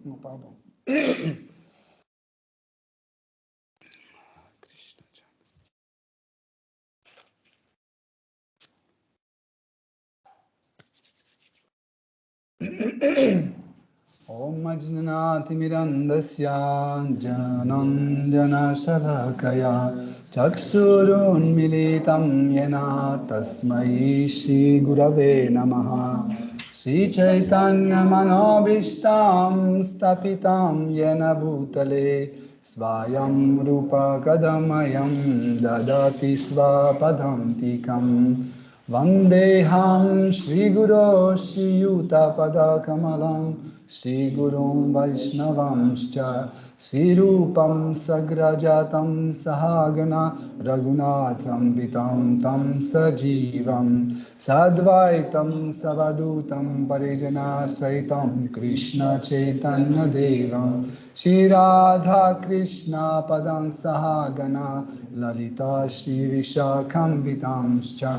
Non, pardon. Om Ajnanati Mirandasya Janandjana Shalakaya Chaksurun Militam Yena Tasmai Shri Gurave Namaha Shri Chaitanya Manobishtam Stapitam Yena Bhutale Svayam Rupa Kadamayam Dadati Svapadantikam Vandeham Shri Guru Shri Yuta Pada Kamalam Shri Gurum Vaishnavamscha Shri Rupam Sagrajatam Sahagana Raghunatham Vitam Tam Sajivam Sadvaitam Savadutam Parijana Saitam Krishna Chaitanya Devam Shri Radha Krishna Padam Sahagana Lalita Shri Vishakam Vitamscha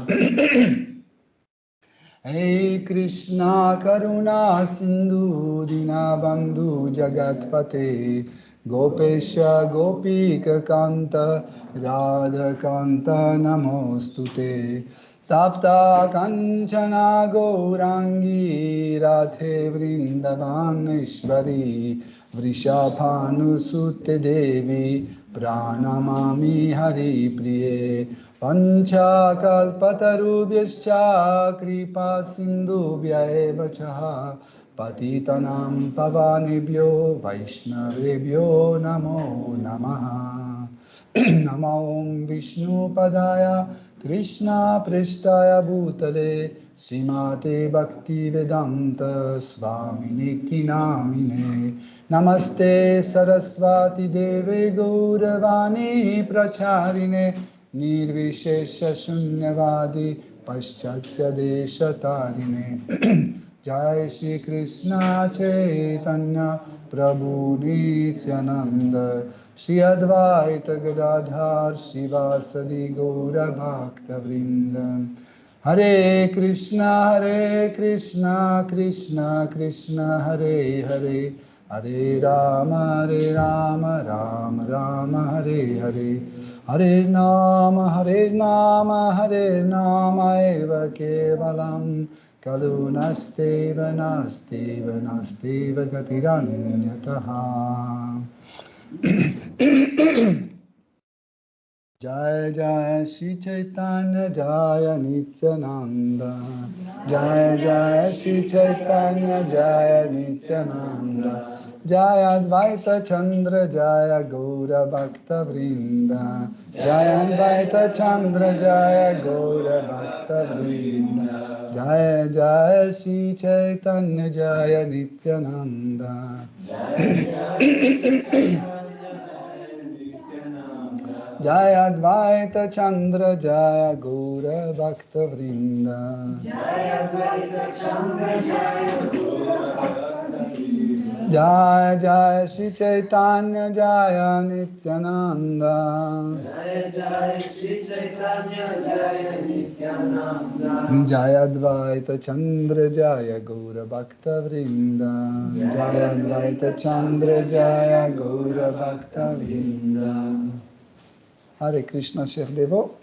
Hey Krishna Karuna Sindhu Dinabandhu Jagatpate Gopesha Gopika Kanta Radha Kanta Namostute Tapta Kanchana Gaurangi Radhe Vrindavaneshwari Vrishabhanusute Devi Pranamami Hari Priye Panchakalpatarubhyascha kripa sindhubhya eva cha patitanam pavanebhyo vaishnavebhyo namo namaha Namo Om Vishnu Padaya Krishna Prestaya Bhutale Srimate Bhakti Vedanta Swamini Namine Namaste Saraswati Deve Gauravani Pracharine Nirvishesha Shunyavadi Paschatya Deshatarine Jai Shri Krishna Chaitanya Prabhu Nityananda Shri Advaita Gadadhar Shivasadi Gaura Bhakta Vrinda Hare Krishna Krishna Krishna Hare Hare Hare Rama Rama Rama Hare Hare Hare Nama Eva Kevalam Kalunasteva Nasteva Nasteva Gatiranyataha Jai Jai Shri Chaitanya Jaya Nityananda Jai Shri Chaitanya Jaya Nityananda Jaya Advaita Chandra Jaya Gaura Bhakta Vrinda Jaya Advaita Chandra Jaya Gaura Bhakta Vrinda Jaya Shri Chaitanya Jaya Nityananda Jaya Advaita Chandra Jaya Gaura Bhakta Vrinda Jaya Advaita Chandra Jaya Gaura Bhakta Vrinda Jaya Shri Chaitanya Jaya Nityananda Jaya Shri Chaitanya Jaya Nityananda Jaya Advaita Chandra Jaya Gaura Bhakta Vrinda Jaya Advaita Chandra Jaya Gaura Bhakta Vrinda Hare Krishna, chers dévots.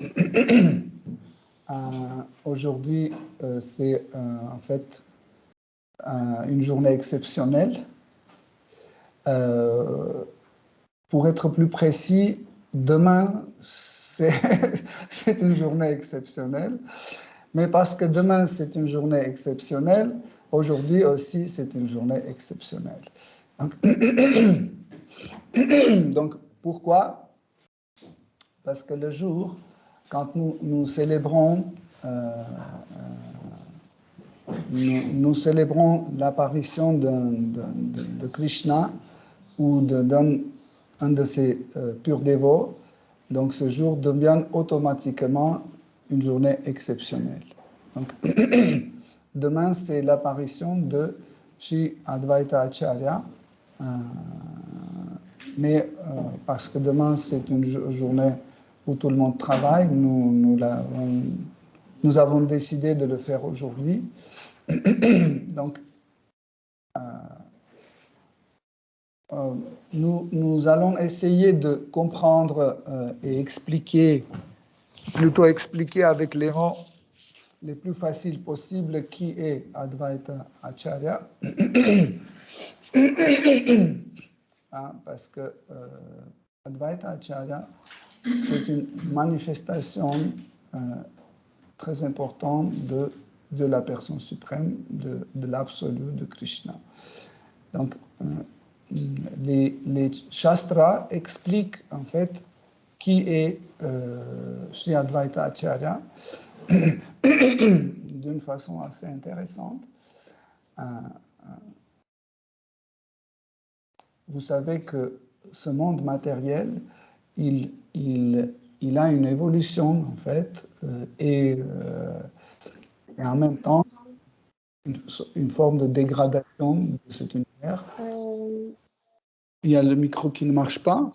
Aujourd'hui, c'est en fait une journée exceptionnelle. Pour être plus précis, demain, c'est une journée exceptionnelle. Mais parce que demain, c'est une journée exceptionnelle, aujourd'hui aussi, c'est une journée exceptionnelle. Donc pourquoi ? Parce que le jour, quand nous célébrons, nous célébrons l'apparition de Krishna ou d'un de ses purs dévots, donc ce jour devient automatiquement une journée exceptionnelle. Donc, demain, c'est l'apparition de Sri Advaita Acharya, mais parce que demain, c'est une journée où tout le monde travaille, nous avons décidé de le faire aujourd'hui. Donc, nous allons essayer de comprendre et expliquer, plutôt expliquer avec les mots les plus faciles possibles qui est Advaita Acharya. Parce que Advaita Acharya, c'est une manifestation très importante de la personne suprême, de l'absolu, de Krishna. Donc, les Shastras expliquent en fait qui est Sri Advaita Acharya d'une façon assez intéressante. Vous savez que ce monde matériel, il a une évolution en fait, et en même temps une forme de dégradation de cet univers. Il y a le micro qui ne marche pas.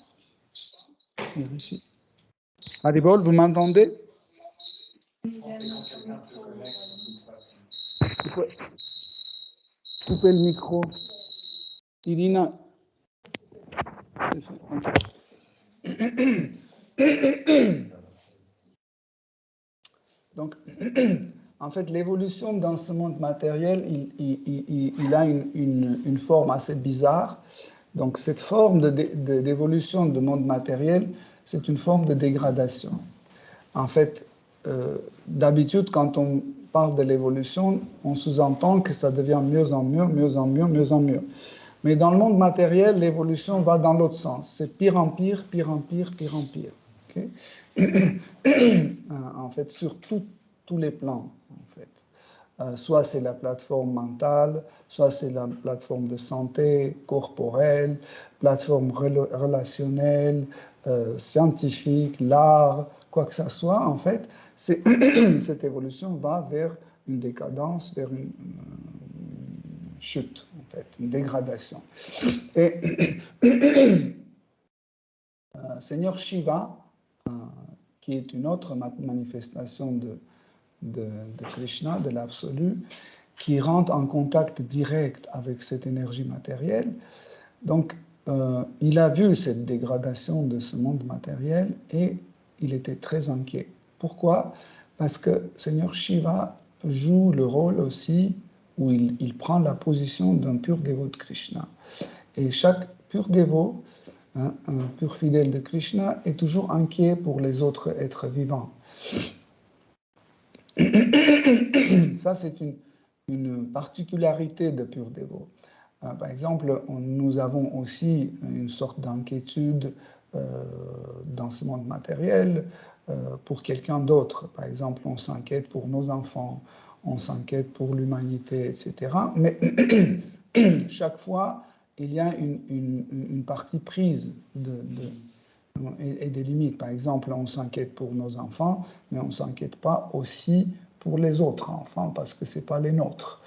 Vérifie. Haribol, vous m'entendez? Coupez le micro. Irina. Okay. Donc, en fait, l'évolution dans ce monde matériel, il a une forme assez bizarre. Donc, cette forme d'évolution du monde matériel, c'est une forme de dégradation. En fait, d'habitude, quand on parle de l'évolution, on sous-entend que ça devient mieux en mieux, mieux en mieux, mieux en mieux. Mais dans le monde matériel, l'évolution va dans l'autre sens. C'est pire en pire, pire en pire, pire en pire. Okay? En fait, sur tous les plans, en fait. Soit c'est la plateforme mentale, soit c'est la plateforme de santé corporelle, plateforme relationnelle, scientifique, l'art, quoi que ce soit, en fait, cette évolution va vers une décadence, vers une chute, en fait, une dégradation. Et Seigneur Shiva, qui est une autre manifestation de Krishna, de l'absolu, qui rentre en contact direct avec cette énergie matérielle. Donc, il a vu cette dégradation de ce monde matériel et il était très inquiet. Pourquoi? Parce que Seigneur Shiva joue le rôle aussi où il prend la position d'un pur dévot de Krishna. Et chaque pur dévot, un pur fidèle de Krishna, est toujours inquiet pour les autres êtres vivants. Ça, c'est une particularité de pur dévot. Par exemple, nous avons aussi une sorte d'inquiétude dans ce monde matériel pour quelqu'un d'autre. Par exemple, on s'inquiète pour nos enfants, on s'inquiète pour l'humanité, etc. Mais chaque fois, il y a une partie prise et des limites. Par exemple, on s'inquiète pour nos enfants, mais on ne s'inquiète pas aussi pour les autres enfants parce que ce n'est pas les nôtres.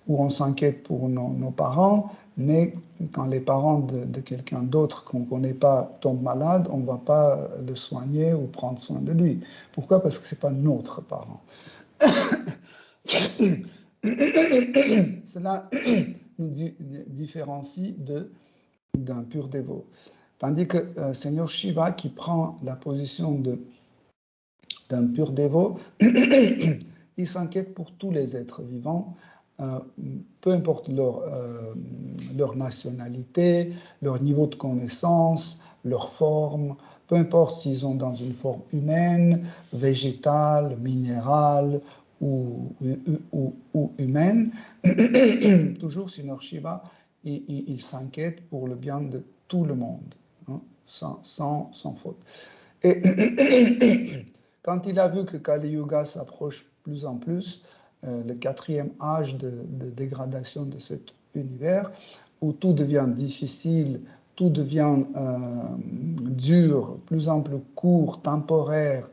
Ou on s'inquiète pour nos parents, mais quand les parents de quelqu'un d'autre qu'on ne connaît pas tombent malades, on ne va pas le soigner ou prendre soin de lui. Pourquoi? Parce que ce n'est pas notre parent. Cela nous différencie d'un pur dévot. Tandis que Seigneur Shiva, qui prend la position d'un pur dévot, il s'inquiète pour tous les êtres vivants, peu importe leur nationalité, leur niveau de connaissance, leur forme, peu importe s'ils sont dans une forme humaine, végétale, minérale ou humaine, toujours Seigneur Shiva, il s'inquiète pour le bien de tout le monde, hein, sans faute. Et quand il a vu que Kali Yuga s'approche plus en plus, le quatrième âge de dégradation de cet univers, où tout devient difficile, tout devient dur, plus en plus court, temporaire,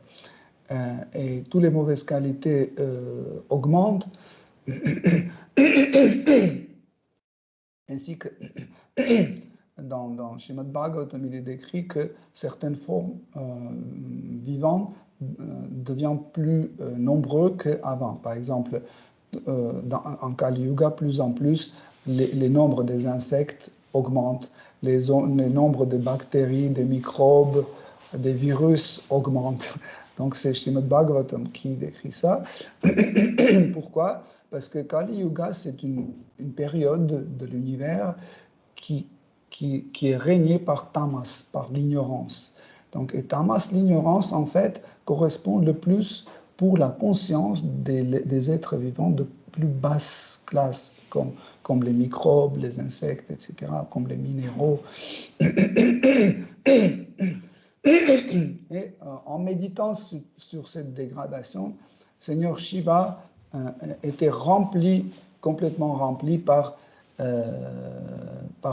et toutes les mauvaises qualités augmentent, ainsi que dans Srimad Bhagavatam, il est décrit que certaines formes vivantes deviennent plus nombreux qu'avant. Par exemple, en Kali Yuga, plus en plus, les nombres des insectes augmentent, les nombres de bactéries, des microbes, des virus augmentent. Donc c'est Srimad Bhagavatam qui décrit ça. Pourquoi? Parce que Kali Yuga, c'est une période de l'univers qui est régnée par tamas, par l'ignorance. Donc, et tamas, l'ignorance, en fait, correspond le plus pour la conscience des êtres vivants de plus basse classe, comme les microbes, les insectes, etc., comme les minéraux. Et en méditant sur cette dégradation, Seigneur Shiva était complètement rempli par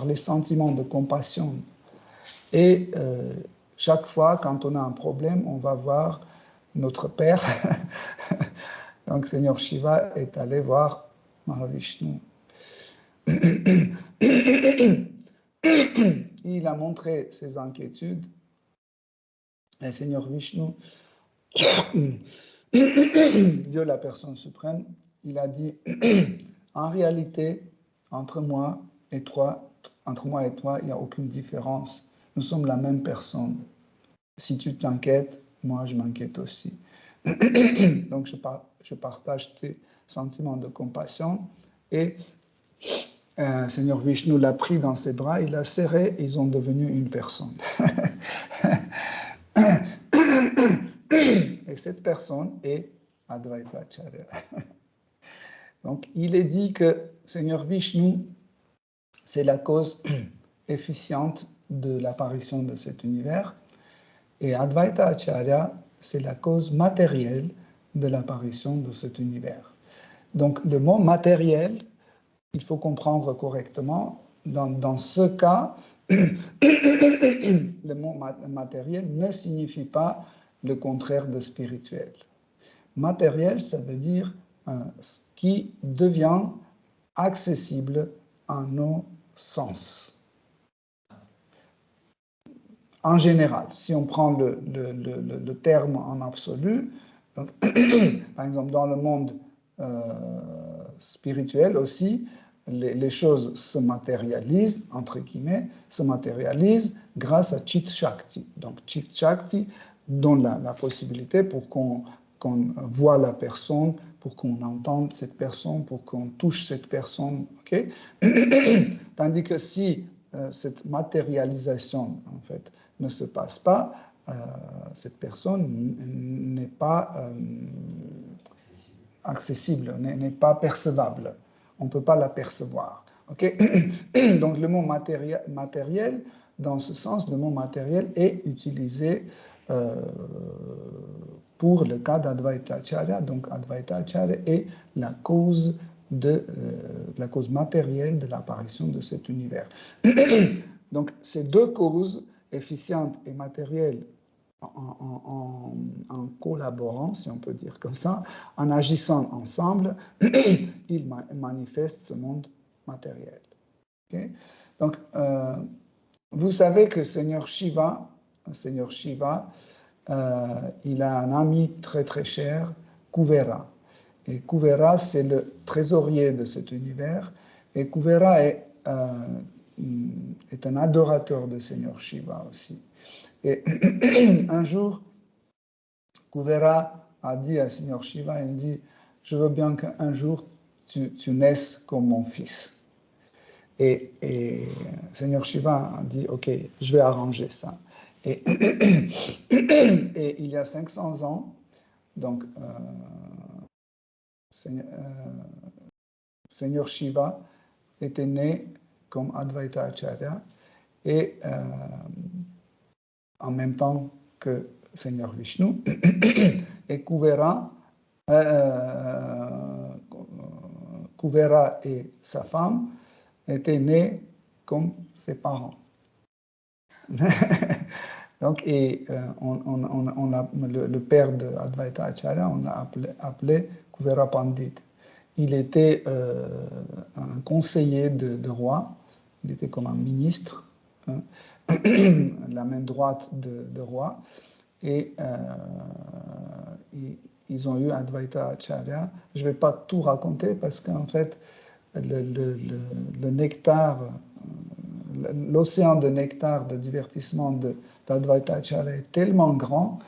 les sentiments de compassion. Et chaque fois, quand on a un problème, on va voir notre Père. Donc, Seigneur Shiva est allé voir Mahavishnu. Il a montré ses inquiétudes. Et Seigneur Vishnu, Dieu la personne suprême, il a dit, en réalité, entre moi et toi, il n'y a aucune différence. Nous sommes la même personne. Si tu t'inquiètes, moi je m'inquiète aussi. Donc je partage tes sentiments de compassion et Seigneur Vishnu l'a pris dans ses bras, il l'a serré, ils ont devenu une personne. Et cette personne est Advaita Acharya. Donc il est dit que Seigneur Vishnu, c'est la cause efficiente de l'apparition de cet univers, et Advaita Acharya, c'est la cause matérielle de l'apparition de cet univers. Donc le mot matériel, il faut comprendre correctement. Dans ce cas, le mot matériel ne signifie pas le contraire de spirituel. Matériel, ça veut dire ce qui devient accessible à nos sens. En général, si on prend le terme en absolu, donc, par exemple dans le monde spirituel aussi, les choses se matérialisent, entre guillemets, se matérialisent grâce à Chit Shakti. Donc Chit Shakti donne la possibilité pour qu'on voit la personne, pour qu'on entende cette personne, pour qu'on touche cette personne. Okay? Tandis que si cette matérialisation, en fait, ne se passe pas, cette personne n'est pas accessible, n'est pas percevable. On ne peut pas la percevoir. Okay? Donc le mot matériel, dans ce sens, le mot matériel est utilisé pour le cas d'Advaita Acharya. Donc Advaita Acharya est la cause matérielle de l'apparition de cet univers. Donc ces deux causes, efficientes et matérielles, en collaborant, si on peut dire comme ça, en agissant ensemble, ils manifestent ce monde matériel. Okay? Donc, vous savez que Seigneur Shiva, il a un ami très très cher, Kuvera. Et Kuvera, c'est le trésorier de cet univers. Et Kuvera est un adorateur de Seigneur Shiva aussi. Et un jour, Kuvera a dit à Seigneur Shiva, il dit, je veux bien qu'un jour tu naisses comme mon fils. Et Seigneur Shiva a dit, ok, je vais arranger ça. Et il y a 500 ans, donc Seigneur Shiva était né comme Advaita Acharya et en même temps que Seigneur Vishnu. Et Kuvera et sa femme étaient nés comme ses parents. Donc, le père de Advaita Acharya, on l'a appelé Kuvera Pandit. Il était un conseiller de roi, il était comme un ministre, hein, la main droite de roi, et ils ont eu Advaita Acharya. Je ne vais pas tout raconter parce qu'en fait, le nectar, l'océan de nectar, de divertissement d'Advaita Acharya est tellement grand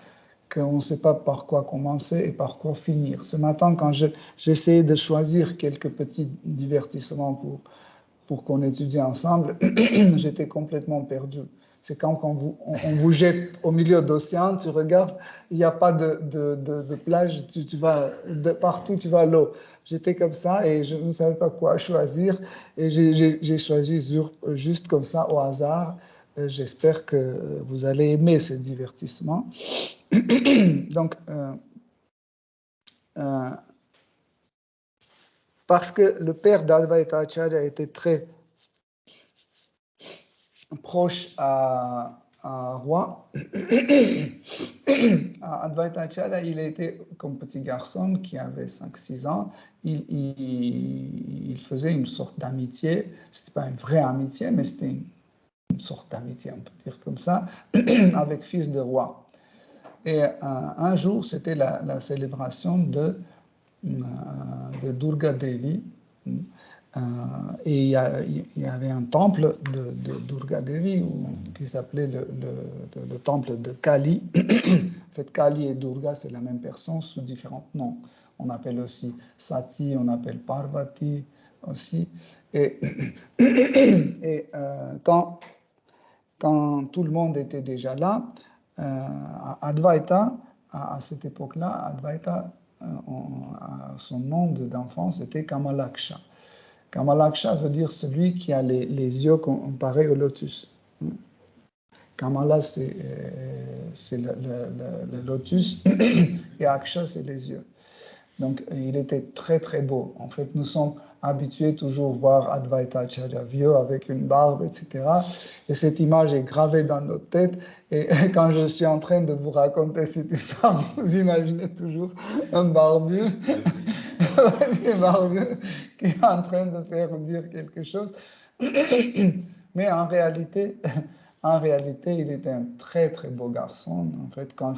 qu'on ne sait pas par quoi commencer et par quoi finir. Ce matin, quand j'essayais de choisir quelques petits divertissements pour qu'on étudie ensemble, j'étais complètement perdu. C'est quand on vous jette au milieu d'océan, tu regardes, il n'y a pas de plage, tu vas partout, tu vas à l'eau. J'étais comme ça et je ne savais pas quoi choisir et j'ai choisi juste comme ça au hasard. J'espère que vous allez aimer ce divertissement. Donc, parce que le père d'Advaita Acharya était très proche à roi, Advaita Acharya, il était comme petit garçon qui avait 5-6 ans, il faisait une sorte d'amitié, c'était pas une vraie amitié, mais c'était une sorte d'amitié, on peut dire comme ça, avec fils de roi. Et un jour, c'était la célébration de Durga Devi. Et il y avait un temple de Durga Devi qui s'appelait le temple de Kali. En fait, Kali et Durga, c'est la même personne sous différents noms. On appelle aussi Sati, on appelle Parvati aussi. Et, quand tout le monde était déjà là, Advaita, à cette époque-là, Advaita, son nom d'enfance était Kamalaksha. Kamalaksha veut dire celui qui a les yeux comparés au lotus. Kamala, c'est le lotus et Aksha, c'est les yeux. Donc, il était très, très beau. En fait, nous sommes habitués toujours à voir Advaita Acharya vieux avec une barbe, etc. Et cette image est gravée dans notre tête. Et quand je suis en train de vous raconter cette histoire, vous imaginez toujours un barbu, un barbu qui est en train de faire dire quelque chose. Mais en réalité, il était un très, très beau garçon. En fait, quand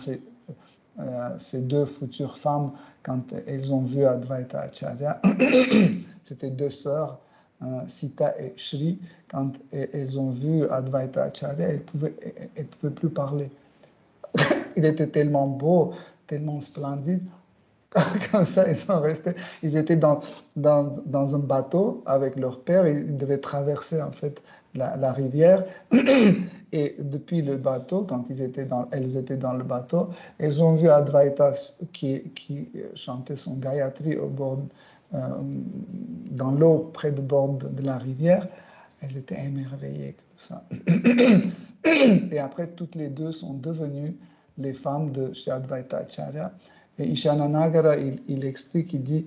ces deux futures femmes, quand elles ont vu Advaita Acharya, c'était deux sœurs, Sita et Shri, quand elles ont vu Advaita Acharya, elles ne pouvaient plus parler. Il était tellement beau, tellement splendide. Comme ça, ils sont restés. Ils étaient dans un bateau avec leur père. Ils devaient traverser en fait la rivière. Et depuis le bateau, quand elles étaient dans le bateau, elles ont vu Advaita qui chantait son Gayatri au bord, dans l'eau près du bord de la rivière. Elles étaient émerveillées comme ça. Et après, toutes les deux sont devenues les femmes de Shri Advaita Acharya. Et Ishananagara, il explique, il dit,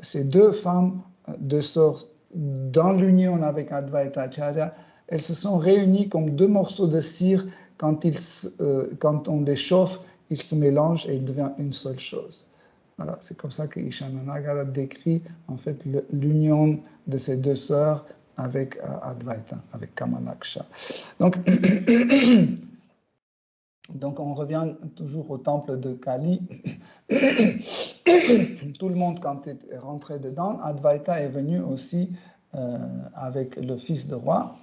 ces deux femmes, deux sœurs, dans l'union avec Advaita Acharya, elles se sont réunies comme deux morceaux de cire. Quand on les chauffe, ils se mélangent et ils deviennent une seule chose. Voilà, c'est comme ça que Ishananagara décrit en fait l'union de ces deux sœurs avec Advaita, avec Kamalaksha. Donc on revient toujours au temple de Kali. Tout le monde, quand il est rentré dedans, Advaita est venu aussi avec le fils de roi.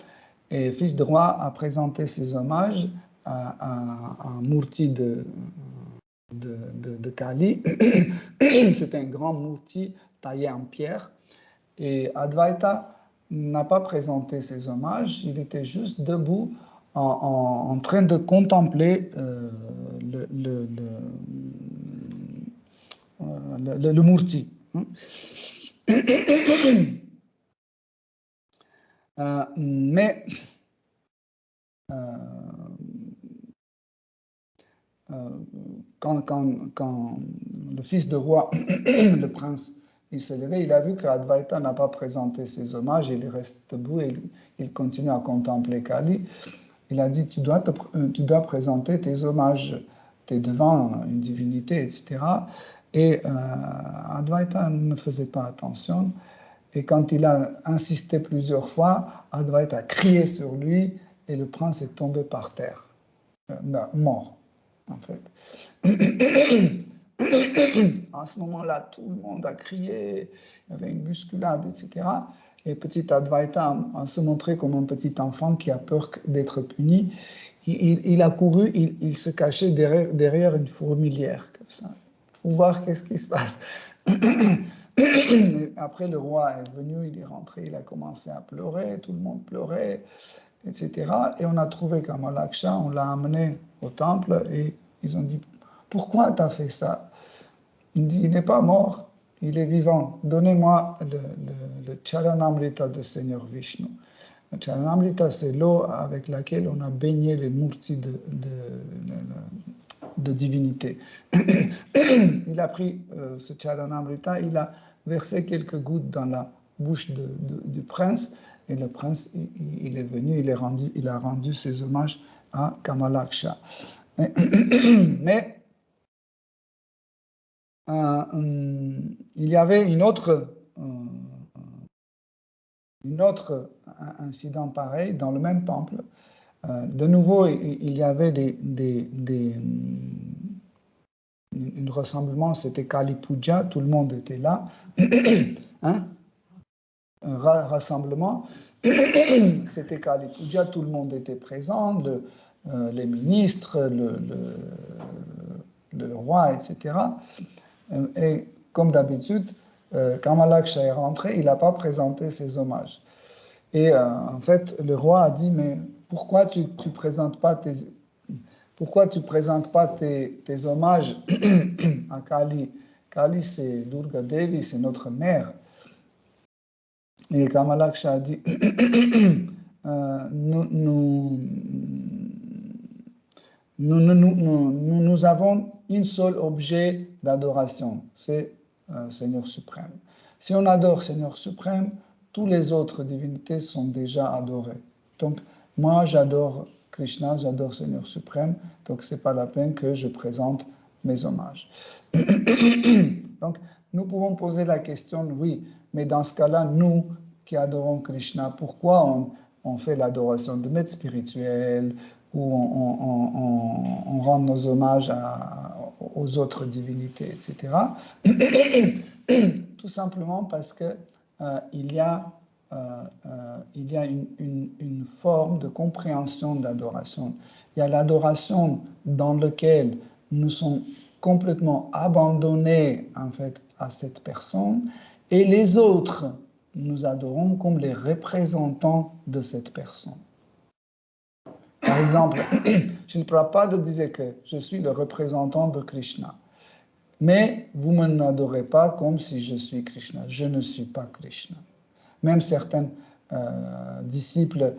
Et le fils de roi a présenté ses hommages à un murti de Kali. C'est un grand murti taillé en pierre. Et Advaita n'a pas présenté ses hommages, il était juste debout en train de contempler le murti. Mais quand le fils de roi, le prince, il s'est levé, il a vu qu'Advaita n'a pas présenté ses hommages, il reste debout et il continue à contempler Kali. il a dit, tu dois présenter tes hommages, tu es devant une divinité, etc. Et Advaita ne faisait pas attention. Et quand il a insisté plusieurs fois, Advaita a crié sur lui et le prince est tombé par terre, mort, en fait. À ce moment-là, tout le monde a crié, il y avait une bousculade, etc. Et petit Advaita a se montré comme un petit enfant qui a peur d'être puni. Il a couru, il se cachait derrière une fourmilière, comme ça, pour voir qu'est-ce qui se passe. Après, le roi est venu, il est rentré, il a commencé à pleurer, tout le monde pleurait, etc. Et on a trouvé Kamalaksha, on l'a amené au temple et ils ont dit, pourquoi tu as fait ça? Il dit, il n'est pas mort, il est vivant. Donnez-moi le Charanamrita de Seigneur Vishnu. Le Charanamrita, c'est l'eau avec laquelle on a baigné les murtis de divinité. Il a pris ce Charanamrita, il a versé quelques gouttes dans la bouche du prince, et le prince, il est venu, il a rendu ses hommages à Kamalaksha. Mais il y avait une autre incident pareil dans le même temple. De nouveau, il y avait un rassemblement, c'était Kali Puja, tout le monde était là. Hein? Un rassemblement, c'était Kali Puja, tout le monde était présent, les ministres, le roi, etc. Et comme d'habitude, Kamalaksha est rentré, il n'a pas présenté ses hommages. Et en fait, le roi a dit, mais pourquoi tu ne présentes pas tes hommages à Kali? Kali, c'est Durga Devi, c'est notre mère. Et Kamalaksha a dit, nous avons un seul objet d'adoration, c'est Seigneur suprême. Si on adore Seigneur suprême, toutes les autres divinités sont déjà adorées. Donc, moi, j'adore Krishna, j'adore Seigneur suprême, donc ce n'est pas la peine que je présente mes hommages. Donc, nous pouvons poser la question, oui, mais dans ce cas-là, nous qui adorons Krishna, pourquoi on fait l'adoration de maîtres spirituels, où on rend nos hommages aux autres divinités, etc. Tout simplement parce que il y a une forme de compréhension de l'adoration. Il y a l'adoration dans laquelle nous sommes complètement abandonnés en fait à cette personne, et les autres nous adorons comme les représentants de cette personne. Par exemple, Srila Prabhupada disait que je suis le représentant de Krishna. Mais vous ne m'adorez pas comme si je suis Krishna. Je ne suis pas Krishna. Même certains disciples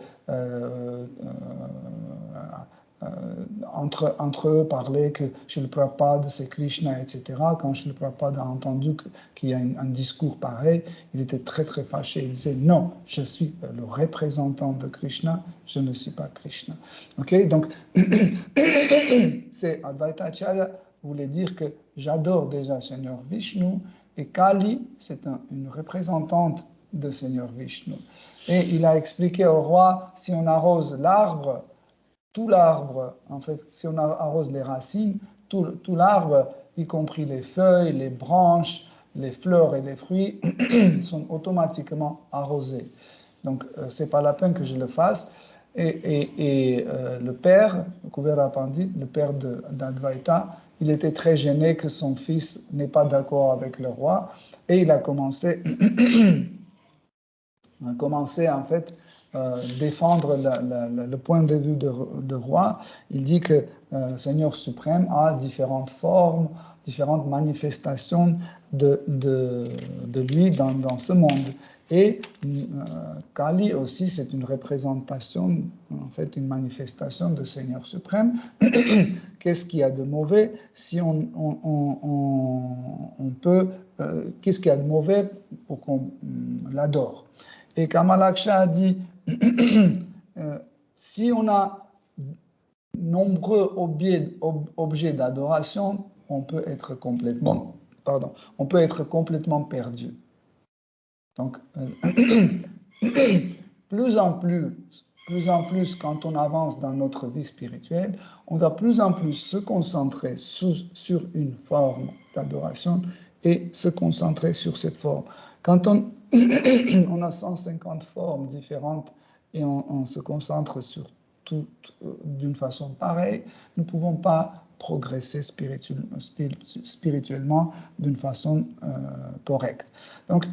entre eux parlaient que Srila Prabhupada c'est Krishna, etc. Quand Srila Prabhupada a entendu qu'il y a un discours pareil, il était très très fâché. Il disait non, je suis le représentant de Krishna, je ne suis pas Krishna. Ok, donc c'est Advaita Acharya voulait dire que j'adore déjà Seigneur Vishnu et Kali c'est une représentante de Seigneur Vishnu. Et il a expliqué au roi, si on arrose l'arbre, tout l'arbre, en fait, si on arrose les racines, tout l'arbre, y compris les feuilles, les branches, les fleurs et les fruits, sont automatiquement arrosés. Donc, ce n'est pas la peine que je le fasse. Et le père, Kuvera Pandit, le père d'Advaita, il était très gêné que son fils n'ait pas d'accord avec le roi. Et il a commencé en fait défendre le point de vue de roi. Il dit que Seigneur suprême a différentes formes, différentes manifestations de lui dans ce monde. Et Kali aussi, c'est une représentation, en fait, une manifestation de Seigneur suprême. Qu'est-ce qu'il y a de mauvais si on peut... qu'est-ce qu'il y a de mauvais pour qu'on l'adore? Et Kamalaksha a dit, si on a nombreux objets d'adoration, on peut être complètement, pardon, on peut être complètement perdu. Donc, plus en plus, quand on avance dans notre vie spirituelle, on doit plus en plus se concentrer sur une forme d'adoration et se concentrer sur cette forme. Quand on a 150 formes différentes et on se concentre sur tout d'une façon pareille, nous ne pouvons pas progresser spirituellement d'une façon correcte. Donc,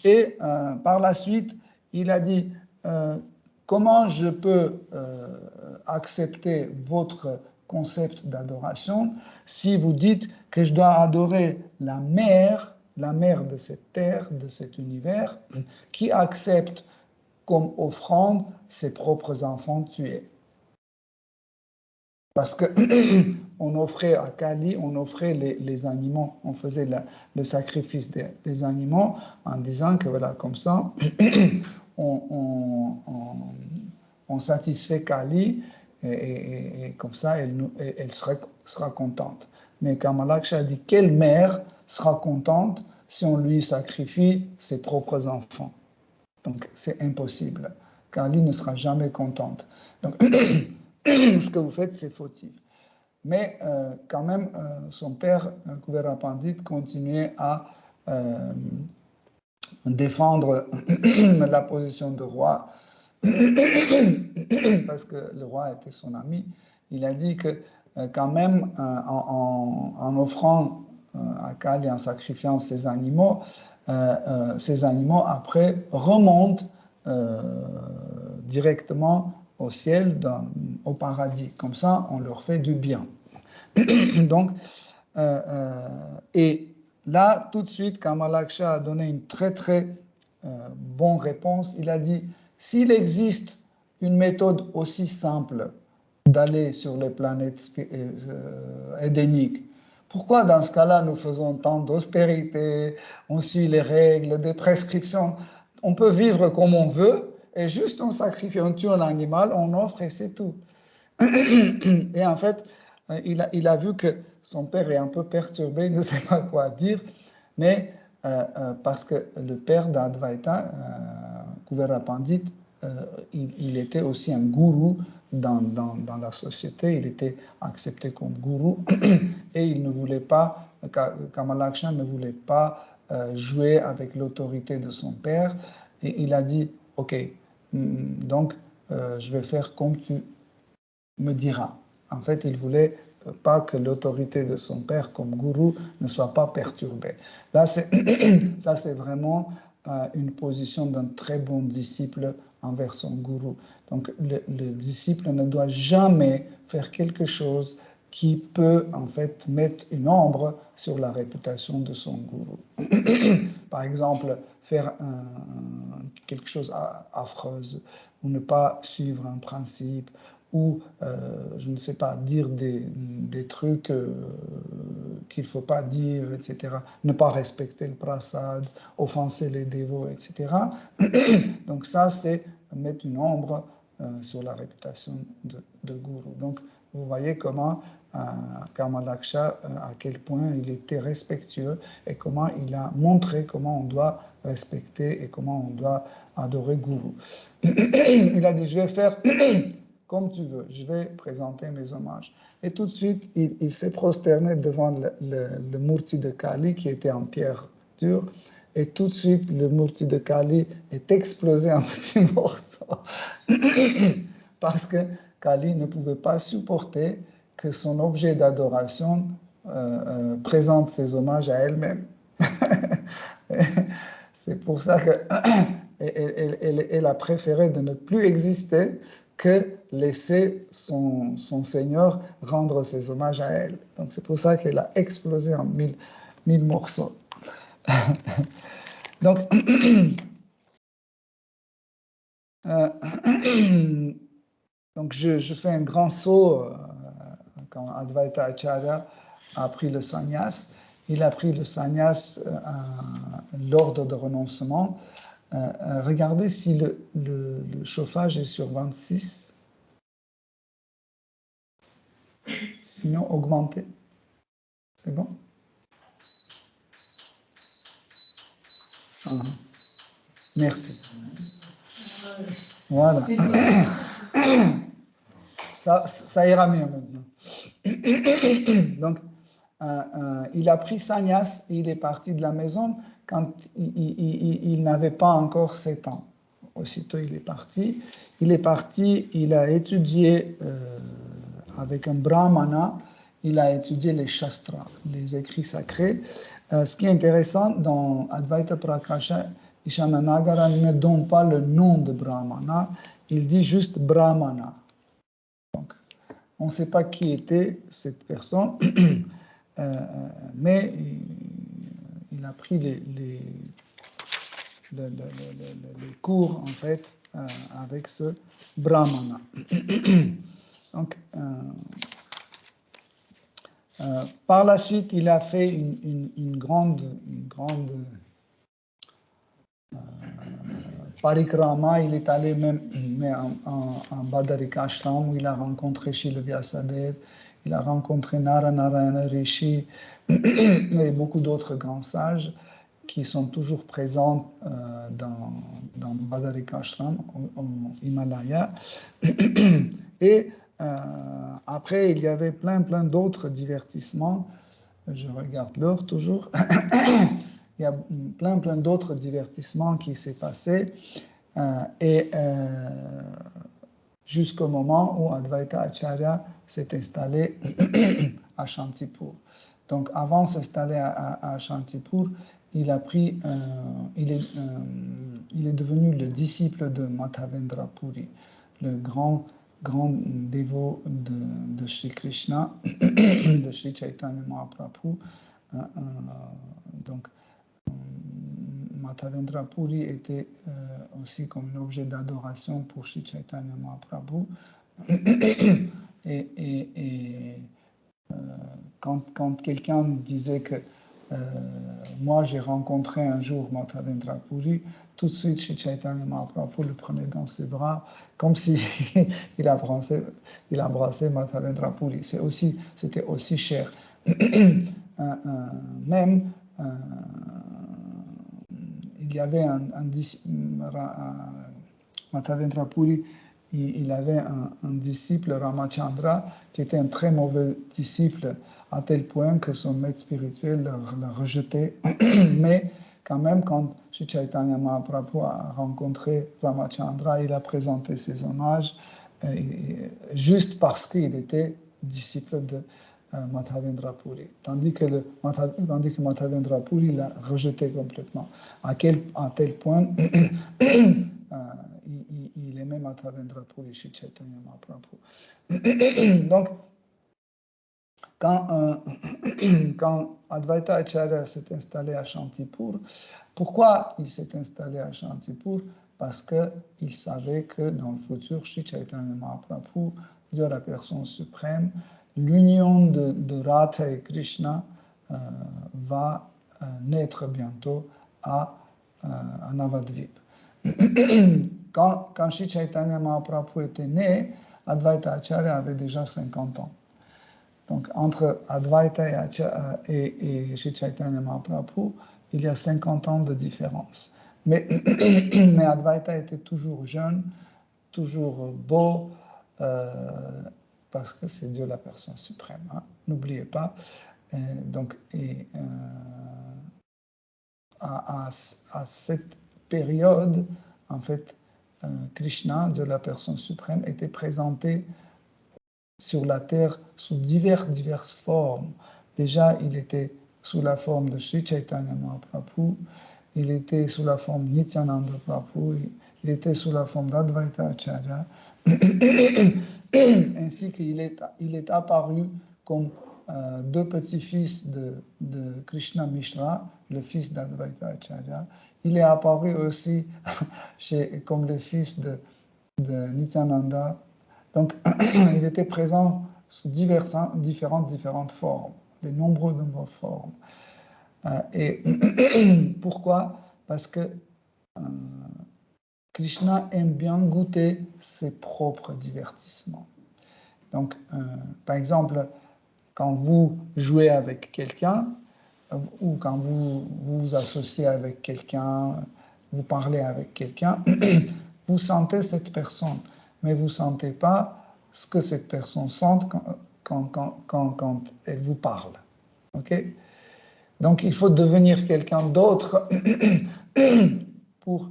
et par la suite, il a dit, comment je peux accepter votre concept d'adoration si vous dites que je dois adorer la mère de cette terre, de cet univers, qui accepte comme offrande ses propres enfants tués. Parce qu'on offrait à Kali, on offrait les animaux, on faisait le sacrifice des animaux en disant que voilà, comme ça, on satisfait Kali et comme ça, elle sera contente. Mais Kamalaksha dit, quelle mère sera contente si on lui sacrifie ses propres enfants? Donc, c'est impossible. Kali ne sera jamais contente. Donc, ce que vous faites, c'est fautif. Mais quand même, son père, Kuvera Pandit, continuait à défendre la position de roi, parce que le roi était son ami. Il a dit que quand même, en offrant à Kali, en sacrifiant ces animaux après remontent directement au ciel, au paradis. Comme ça, on leur fait du bien. Donc, et là, tout de suite, Kamalaksha a donné une très, très bonne réponse. Il a dit, s'il existe une méthode aussi simple d'aller sur les planètes édéniques, pourquoi dans ce cas-là nous faisons tant d'austérité, on suit les règles, des prescriptions, on peut vivre comme on veut et juste on sacrifie, on tue un animal, on offre et c'est tout. Et en fait, il a vu que son père est un peu perturbé, il ne sait pas quoi dire, mais parce que le père d'Advaita, Kuvera Pandit, il était aussi un gourou dans la société, il était accepté comme gourou et il ne voulait pas, Kamalaksha ne voulait pas jouer avec l'autorité de son père et il a dit, ok, donc je vais faire comme tu me diras. En fait, il voulait pas que l'autorité de son père comme gourou ne soit pas perturbée. Là, ça, c'est vraiment une position d'un très bon disciple envers son gourou. Donc, le disciple ne doit jamais faire quelque chose qui peut en fait mettre une ombre sur la réputation de son gourou. Par exemple, faire quelque chose affreuse ou ne pas suivre un principe ou, je ne sais pas, dire des trucs qu'il ne faut pas dire, etc. Ne pas respecter le prasad, offenser les dévots, etc. Donc ça, c'est mettre une ombre sur la réputation de gourou. Donc, vous voyez comment Kamalaksha, à quel point il était respectueux et comment il a montré comment on doit respecter et comment on doit adorer Guru. Il a dit, je vais faire comme tu veux, je vais présenter mes hommages. Et tout de suite, il s'est prosterné devant le Murti de Kali qui était en pierre dure. Et tout de suite, le Murti de Kali est explosé en petits morceaux. Parce que Kali ne pouvait pas supporter que son objet d'adoration présente ses hommages à elle-même. C'est pour ça qu'elle a préféré de ne plus exister que laisser son Seigneur rendre ses hommages à elle. Donc c'est pour ça qu'elle a explosé en mille morceaux. Donc, donc je fais un grand saut quand Advaita Acharya a pris le sannyas. Il a pris le sannyas l'ordre de renoncement. Regardez si le chauffage est sur 26. sinon augmenter. C'est bon? Merci. Voilà. Ça ira mieux maintenant. Donc, il a pris sannyas et il est parti de la maison quand il n'avait pas encore 7 ans. Aussitôt, il est parti. Il a étudié avec un brahmana, il a étudié les shastras, les écrits sacrés. Ce qui est intéressant, dans Advaita Prakasha, Ishananagara ne donne pas le nom de brahmana, il dit juste brahmana. Donc, on ne sait pas qui était cette personne, mais il a pris les cours, en fait, avec ce brahmana. Donc, par la suite, il a fait une grande parikrama. Il est allé même en Badarikashram où il a rencontré Srila Vyasadeva, il a rencontré Narayana Rishi et beaucoup d'autres grands sages qui sont toujours présents dans Badarikashram, au Himalaya. Et après, il y avait plein d'autres divertissements. Je regarde l'heure toujours. Il y a plein d'autres divertissements qui s'est passé. Jusqu'au moment où Advaita Acharya s'est installé à Shantipur. Donc, avant de s'installer à Shantipur, il est devenu le disciple de Madhavendra Puri, le grand dévot de Sri Krishna, de Sri Chaitanya Mahaprabhu. Donc, Madhavendra Puri était aussi comme un objet d'adoration pour Sri Chaitanya Mahaprabhu. Et quand quelqu'un disait que moi j'ai rencontré un jour Madhavendra Puri, tout de suite Sri Chaitanya Mahaprabhu le prenait dans ses bras comme si il embrassait Madhavendra Puri. C'était aussi cher. Même il y avait Madhavendra Puri, il avait un disciple, Ramachandra, qui était un très mauvais disciple, à tel point que son maître spirituel l'a rejeté. Mais quand même, quand Sri Chaitanya Mahaprabhu a rencontré Ramachandra, il a présenté ses hommages, juste parce qu'il était disciple de Madhavendra Puri. Tandis que Madhavendra Puri l'a rejeté complètement. À tel point, il aimait Madhavendra Puri, Sri Chaitanya Mahaprabhu. Donc, quand Advaita Acharya s'est installé à Shantipur, pourquoi il s'est installé à Shantipur? Parce qu'il savait que dans le futur, Sri Chaitanya Mahaprabhu, Dieu la personne suprême, l'union de Radha et Krishna va naître bientôt à Navadvip. Quand Sri Chaitanya Mahaprabhu était né, Advaita Acharya avait déjà 50 ans. Donc, entre Advaita et Sri Chaitanya Mahaprabhu, il y a 50 ans de différence. Mais Advaita était toujours jeune, toujours beau, parce que c'est Dieu la personne suprême. Hein. N'oubliez pas. À cette période, en fait, Krishna, Dieu la personne suprême, était présenté sur la terre sous diverses formes. Déjà, il était sous la forme de Sri Chaitanya Mahaprabhu, il était sous la forme de Nityananda Prabhu, il était sous la forme d'Advaita Acharya, ainsi qu'il est apparu comme deux petits-fils de Krishna Mishra, le fils d'Advaita Acharya. Il est apparu aussi comme le fils de Nityananda. Donc, il était présent sous différentes formes, de nombreuses formes. Et pourquoi? Parce que Krishna aime bien goûter ses propres divertissements. Donc, par exemple, quand vous jouez avec quelqu'un, ou quand vous vous associez avec quelqu'un, vous parlez avec quelqu'un, vous sentez cette personne, mais vous ne sentez pas ce que cette personne sent quand elle vous parle. Okay? Donc, il faut devenir quelqu'un d'autre pour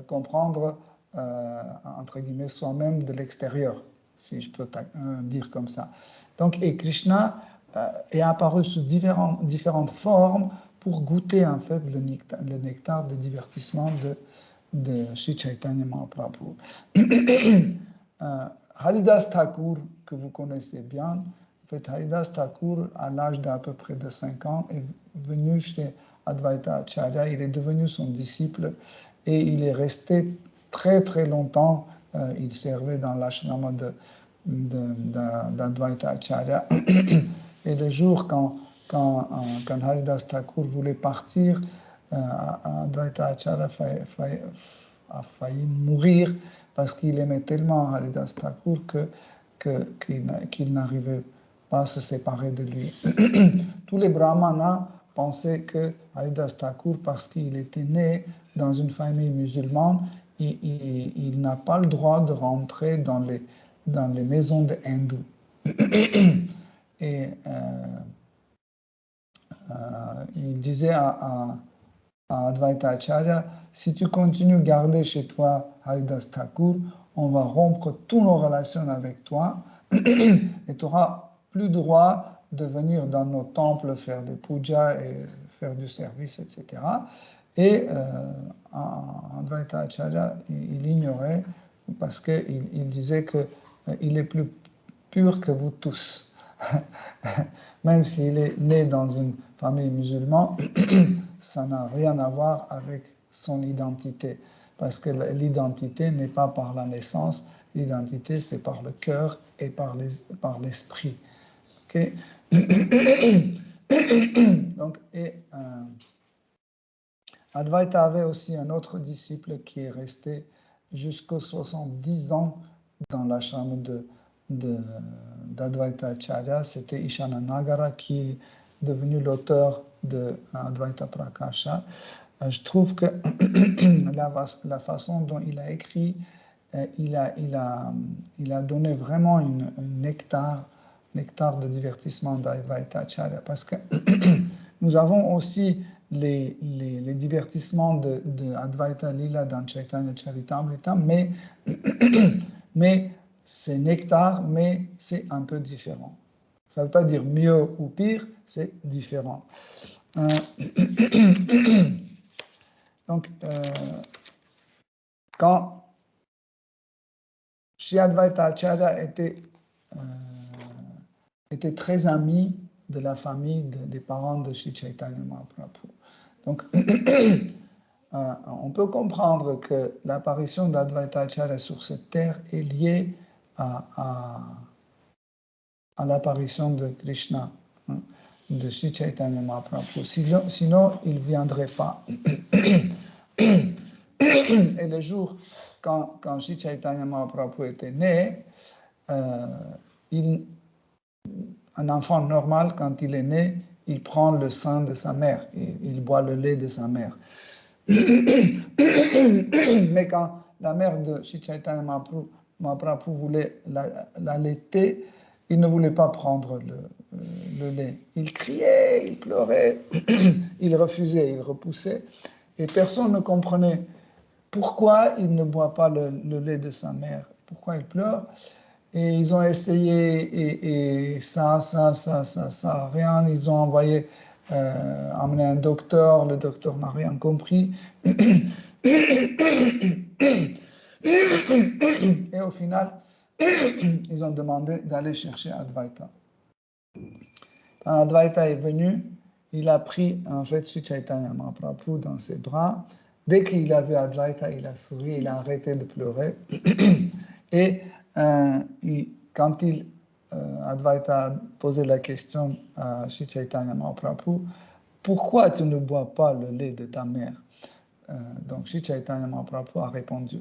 comprendre, entre guillemets, soi-même de l'extérieur, si je peux dire comme ça. Donc, et Krishna est apparu sous différentes formes pour goûter, en fait, le nectar de divertissement de Sri Chaitanya Mahaprabhu. Haridas Thakur, que vous connaissez bien, en fait, Haridas Thakur, à l'âge d'à peu près de 5 ans, est venu chez Advaita Acharya, il est devenu son disciple et il est resté très très longtemps, il servait dans l'ashrama d'Advaita Acharya. Et le jour quand Haridas Thakur voulait partir, Advaita Acharya a failli mourir parce qu'il aimait tellement Haridas Thakur qu'il n'arrivait pas à se séparer de lui. Tous les brahmanas pensaient que Haridas Thakur, parce qu'il était né dans une famille musulmane, il n'a pas le droit de rentrer dans les maisons des hindous. Et il disait à Advaita Acharya, si tu continues à garder chez toi Haridas Thakur, on va rompre toutes nos relations avec toi et tu n'auras plus droit de venir dans nos temples faire des pujas et faire du service, etc. Et Advaita Acharya, il ignorait parce qu'il disait qu'il est plus pur que vous tous. Même s'il est né dans une famille musulmane, ça n'a rien à voir avec son identité. Parce que l'identité n'est pas par la naissance, l'identité c'est par le cœur et par l'esprit. Okay? Donc, Advaita avait aussi un autre disciple qui est resté jusqu'aux 70 ans dans l'ashram d'Advaita Acharya, c'était Ishana Nagara qui est devenu l'auteur de Advaita Prakasha. Je trouve que la façon dont il a écrit, il a donné vraiment un nectar de divertissement d'Advaita Acharya, parce que nous avons aussi les divertissements de Advaita Lila dans Chaitanya Charitamrita, mais c'est nectar, mais c'est un peu différent. Ça ne veut pas dire mieux ou pire, c'est différent. Donc, quand Shri Advaita Acharya était très ami de la famille des parents de Shri Chaitanya Mahaprabhu. Donc, on peut comprendre que l'apparition d'Advaita Acharya sur cette terre est liée à l'apparition de Krishna, de Sri Chaitanya Mahaprabhu. Sinon, il ne viendrait pas. Et le jour quand Sri Chaitanya Mahaprabhu était né, un enfant normal, quand il est né, il prend le sein de sa mère, il boit le lait de sa mère. Mais quand la mère de Sri Chaitanya Mahaprabhu voulait l'allaiter, il ne voulait pas prendre le lait. Il criait, il pleurait, il refusait, il repoussait. Et personne ne comprenait pourquoi il ne boit pas le lait de sa mère, pourquoi il pleure. Et ils ont essayé, et ça, rien. Ils ont envoyé amener un docteur, le docteur n'a rien compris. Et au final, ils ont demandé d'aller chercher Advaita. Quand Advaita est venu, il a pris en fait Sri Chaitanya Mahaprabhu dans ses bras. Dès qu'il a vu Advaita, il a souri, il a arrêté de pleurer. Et quand Advaita a posé la question à Sri Chaitanya Mahaprabhu, pourquoi tu ne bois pas le lait de ta mère? Donc Sri Chaitanya Mahaprabhu a répondu.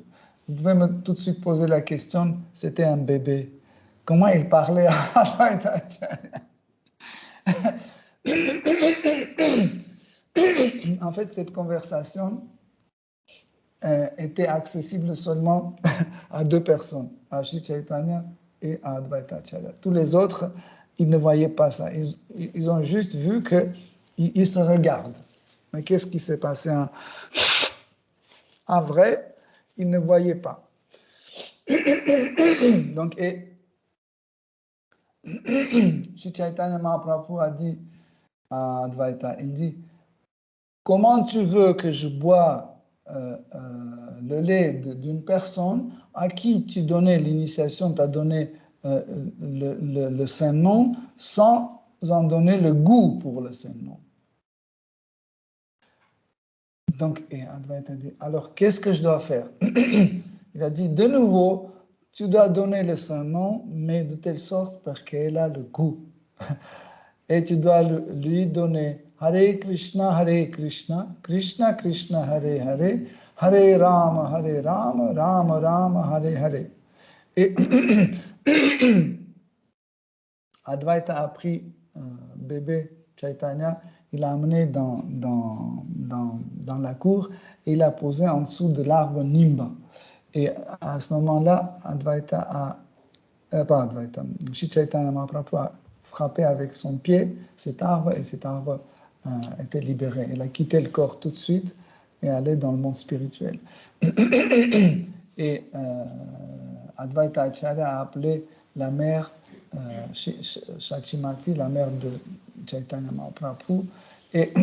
Vous pouvez tout de suite poser la question, c'était un bébé. Comment il parlait à Advaita Acharya? En fait, cette conversation était accessible seulement à deux personnes, à Sri Chaitanya et à Advaita Acharya. Tous les autres, ils ne voyaient pas ça. Ils ont juste vu qu'ils se regardent. Mais qu'est-ce qui s'est passé en vrai? Ils ne voyaient pas. Donc, Sri Chaitanya Mahaprabhu a dit à Advaita, il dit, comment tu veux que je bois le lait d'une personne à qui tu donnais l'initiation, tu as donné le Saint-Nom sans en donner le goût pour le Saint-Nom. Donc, et Advaita dit, alors qu'est-ce que je dois faire? Il a dit, de nouveau, tu dois donner le Saint-Nom, mais de telle sorte pour qu'elle a le goût. Et tu dois lui donner Hare Krishna, Krishna Krishna, Hare Hare, Hare Rama, Rama Rama, Hare Hare. Et Advaita a pris bébé Chaitanya, il l'a amené dans la cour et il l'a posé en dessous de l'arbre Nimba. Et à ce moment-là, Sri Chaitanya Mahaprabhu a frappé avec son pied cet arbre et cet arbre était libéré. Il a quitté le corps tout de suite et allé dans le monde spirituel. Et Advaita Acharya a appelé la mère Shachimati, la mère de Chaitanya Mahaprabhu. Et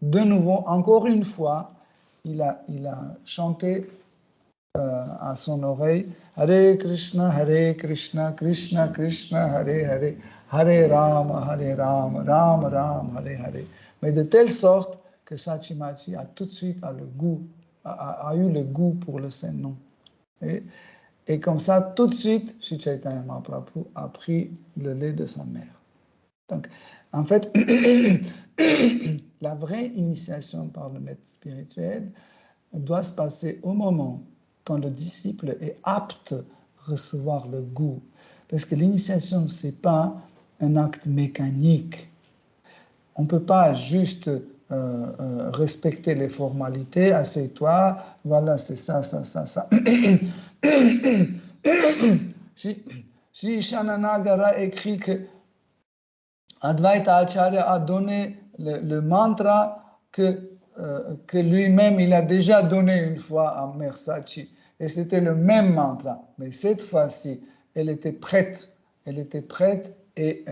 de nouveau, encore une fois, il a chanté à son oreille Hare Krishna, Krishna Krishna, Hare Hare, Hare Rama, Rama Rama, Hare Hare. Mais de telle sorte que Shachimati a tout de suite a eu le goût pour le Saint-Nom. Et comme ça, tout de suite, Sri Chaitanya Mahaprabhu a pris le lait de sa mère. Donc, en fait, la vraie initiation par le maître spirituel doit se passer au moment quand le disciple est apte à recevoir le goût. Parce que l'initiation, ce n'est pas un acte mécanique. On ne peut pas juste respecter les formalités, assieds-toi, voilà, c'est ça. Si Shananagara écrit que Advaita Acharya a donné le mantra que lui-même il a déjà donné une fois à Mère Sachi. Et c'était le même mantra. Mais cette fois-ci, elle était prête et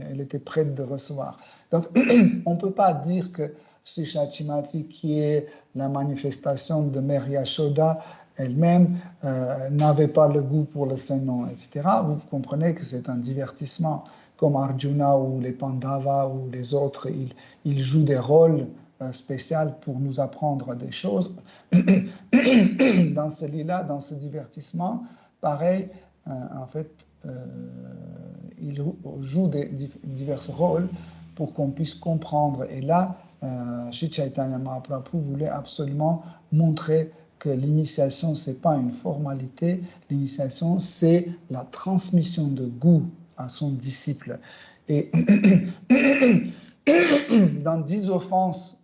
elle était prête de recevoir. Donc, on ne peut pas dire que Sri Shachimati, qui est la manifestation de Mère Yashoda elle-même, n'avait pas le goût pour le Saint-Nom, etc. Vous comprenez que c'est un divertissement, comme Arjuna ou les Pandavas ou les autres, ils jouent des rôles spéciaux pour nous apprendre des choses. Dans ce lit-là, dans ce divertissement, pareil, en fait, il joue divers rôles pour qu'on puisse comprendre. Et là, Sri Chaitanya Mahaprabhu voulait absolument montrer que l'initiation, ce n'est pas une formalité, l'initiation, c'est la transmission de goût à son disciple. Et dans 10 offenses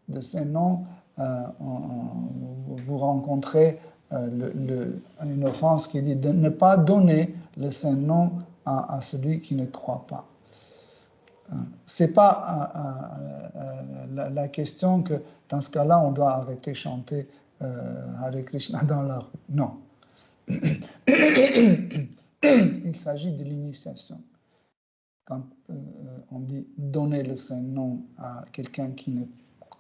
de ces noms, vous rencontrez une offense qui dit de ne pas donner le Saint-Nom à celui qui ne croit pas. Ce n'est pas la question que dans ce cas-là, on doit arrêter de chanter Hare Krishna dans la rue. Non. Il s'agit de l'initiation. Quand on dit donner le Saint-Nom à quelqu'un qui ne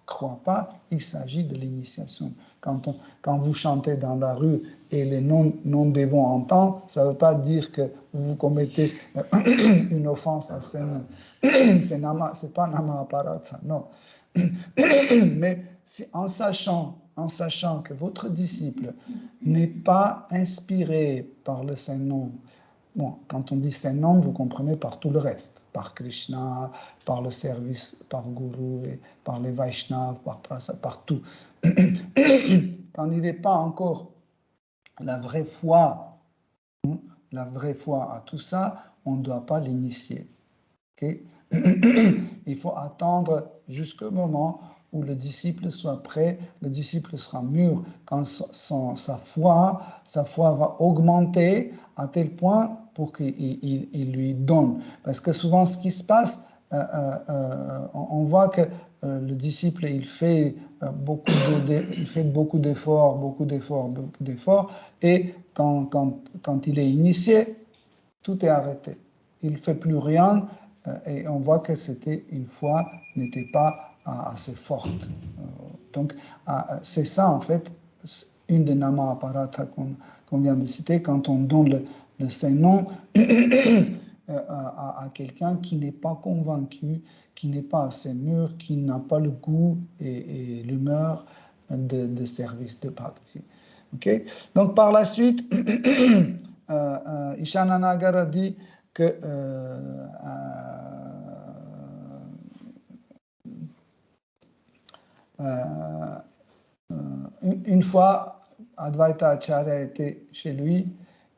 croit pas, il s'agit de l'initiation. Quand vous chantez dans la rue et les non-dévots entendent, ça ne veut pas dire que vous commettez une offense à Saint-Nom. C'est pas Namaparata, non. Mais en sachant que votre disciple n'est pas inspiré par le Saint-Nom, bon, quand on dit Saint-Nom, vous comprenez par tout le reste, par Krishna, par le service, par Guru, et par les Vaishnavas, par Prasad, par tout. Quand il n'est pas encore la vraie foi à tout ça, on ne doit pas l'initier. Okay? Il faut attendre jusqu'au moment où le disciple soit prêt, le disciple sera mûr, quand sa foi va augmenter à tel point pour qu'il lui donne. Parce que souvent, ce qui se passe, on voit que le disciple, il fait beaucoup d'efforts, et quand il est initié, tout est arrêté. Il ne fait plus rien, et on voit que une foi n'était pas assez forte. Donc, c'est ça, en fait, une des nama apparata qu'on vient de citer, quand on donne le Saint-Nom à quelqu'un qui n'est pas convaincu, qui n'est pas assez mûr, qui n'a pas le goût et l'humeur de service, de bhakti. Okay? Donc, par la suite, Ishananagara dit que une fois, Advaita Acharya était chez lui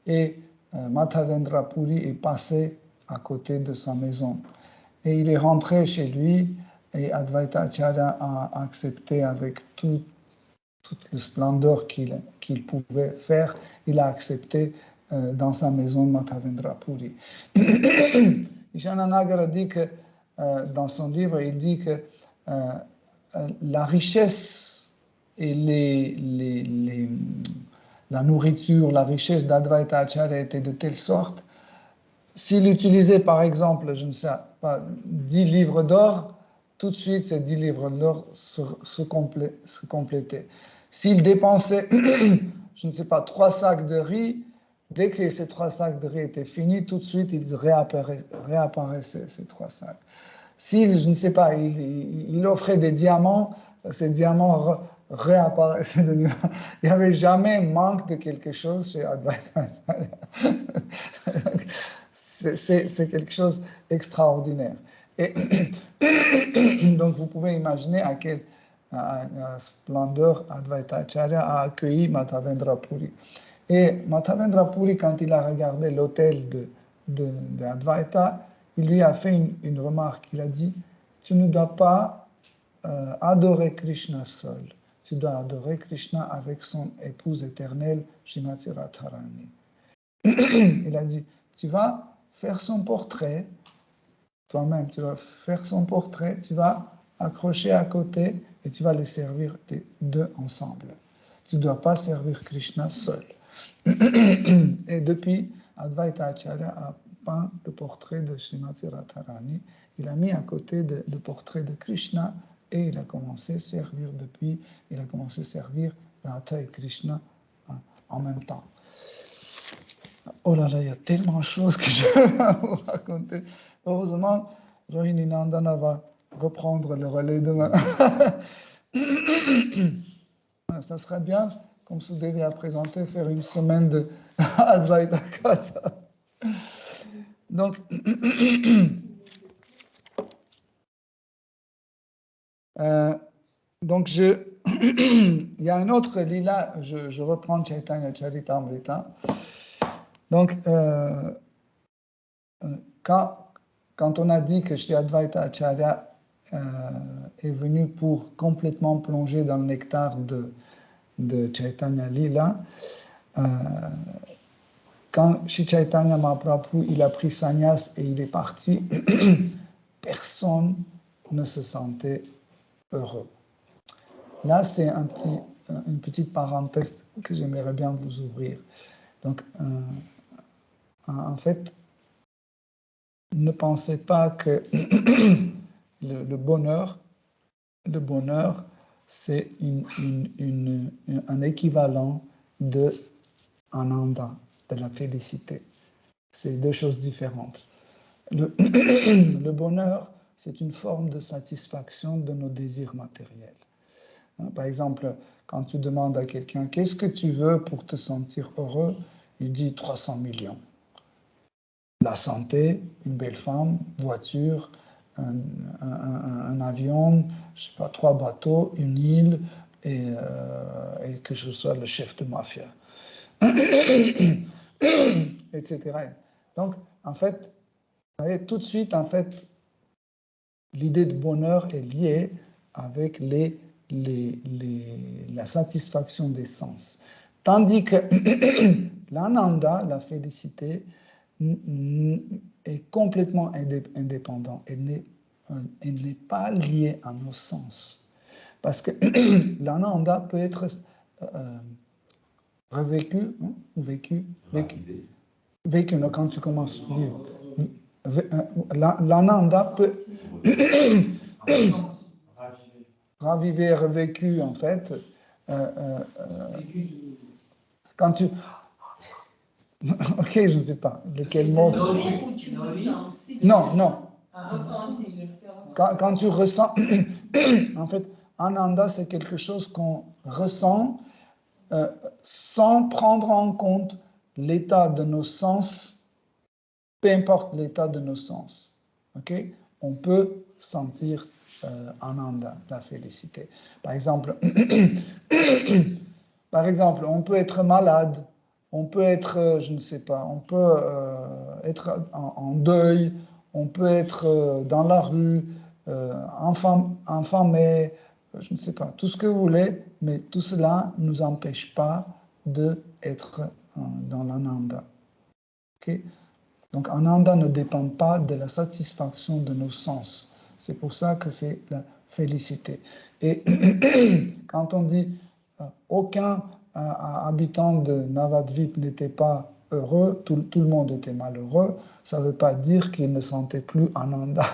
et Madhavendra Puri est passé à côté de sa maison. Et il est rentré chez lui et Advaita Acharya a accepté avec toute la splendeur qu'il pouvait faire, il a accepté dans sa maison Madhavendra Puri. Ishananagara dit que, dans son livre, il dit que la richesse et la nourriture, la richesse d'Advaita Acharya était de telle sorte, s'il utilisait par exemple, je ne sais pas, 10 livres d'or, tout de suite ces 10 livres d'or se complétaient. S'il dépensait, je ne sais pas, 3 sacs de riz, dès que ces 3 sacs de riz étaient finis, tout de suite ils réapparaissaient, ces 3 sacs. S'il, je ne sais pas, il offrait des diamants, ces diamants réapparaissaient de nouveau. Il n'y avait jamais manque de quelque chose chez Advaita. C'est quelque chose d'extraordinaire. Et donc, vous pouvez imaginer à quelle splendeur Advaita Acharya a accueilli Madhavendra Puri. Et Madhavendra Puri, quand il a regardé l'hôtel de Advaita, il lui a fait une remarque. Il a dit, tu ne dois pas adorer Krishna seul. Tu dois adorer Krishna avec son épouse éternelle, Srimati Radharani. Il a dit, tu vas faire son portrait, toi-même, tu vas faire son portrait, tu vas accrocher à côté et tu vas les servir les deux ensemble. Tu ne dois pas servir Krishna seul. Et depuis, Advaita Acharya a peint le portrait de Srimati Radharani. Il a mis à côté le portrait de Krishna et il a commencé à servir depuis, il a commencé à servir Radha et Krishna en même temps. Oh là là, il y a tellement de choses que je vais vous raconter. Heureusement, Rohini Nandana va reprendre le relais demain. Ça serait bien, comme Sudevi a présenté, faire une semaine de Advaita Katha. Donc, il y a un autre lila, je reprends Chaitanya Charitamrita. Donc, quand on a dit que Shri Advaita Acharya est venu pour complètement plonger dans le nectar de Chaitanya Lila, quand Shri Chaitanya Mahaprabhu il a pris sannyas et il est parti, personne ne se sentait heureux. Là, c'est une petite parenthèse que j'aimerais bien vous ouvrir. Donc, en fait, ne pensez pas que le bonheur, c'est un équivalent de ananda, de la félicité. C'est deux choses différentes. Le bonheur, c'est une forme de satisfaction de nos désirs matériels. Par exemple, quand tu demandes à quelqu'un « Qu'est-ce que tu veux pour te sentir heureux ?» Il dit « 300 millions ». La santé, une belle femme, voiture, un avion, je sais pas, 3 bateaux, une île, et que je sois le chef de mafia, etc. Donc, en fait, tout de suite, en fait, l'idée de bonheur est liée avec la satisfaction des sens. Tandis que l'ananda, la félicité, est complètement indépendante. Elle n'est pas liée à nos sens. Parce que l'ananda peut être revécu, ou vécu, non, quand tu commences à lire. L'ananda peut raviver, revécu, en fait. Quand tu... Ok, je ne sais pas lequel mot. Non, non. Quand tu ressens... En fait, ananda, c'est quelque chose qu'on ressent sans prendre en compte l'état de nos sens, peu importe l'état de nos sens. Okay? On peut sentir ananda, la félicité. Par exemple, on peut être malade, on peut être, je ne sais pas, on peut être en deuil, on peut être dans la rue, enfamé, je ne sais pas, tout ce que vous voulez, mais tout cela ne nous empêche pas d'être dans l'ananda. Okay? Donc, ananda ne dépend pas de la satisfaction de nos sens. C'est pour ça que c'est la félicité. Et quand on dit aucun habitant de Navadvip n'était pas heureux, tout le monde était malheureux, ça ne veut pas dire qu'il ne sentait plus ananda.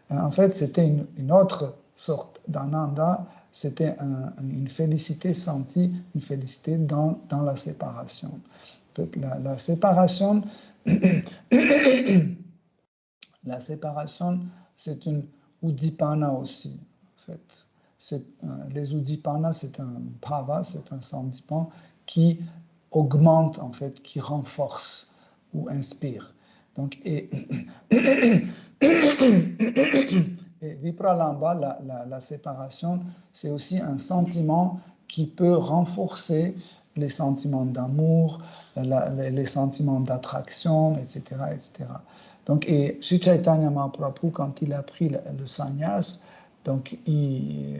En fait, c'était une autre sorte d'ananda, c'était une félicité sentie, une félicité dans la séparation. La séparation, la séparation, c'est une uddipana aussi, en fait. Les uddipana, c'est un bhava, c'est un sentiment qui augmente, en fait, qui renforce ou inspire. Donc, et Vipralamba, la séparation, c'est aussi un sentiment qui peut renforcer les sentiments d'amour, les sentiments d'attraction, etc., etc. Donc, et Sri Chaitanya Mahaprabhu, quand il a pris le sannyas, donc je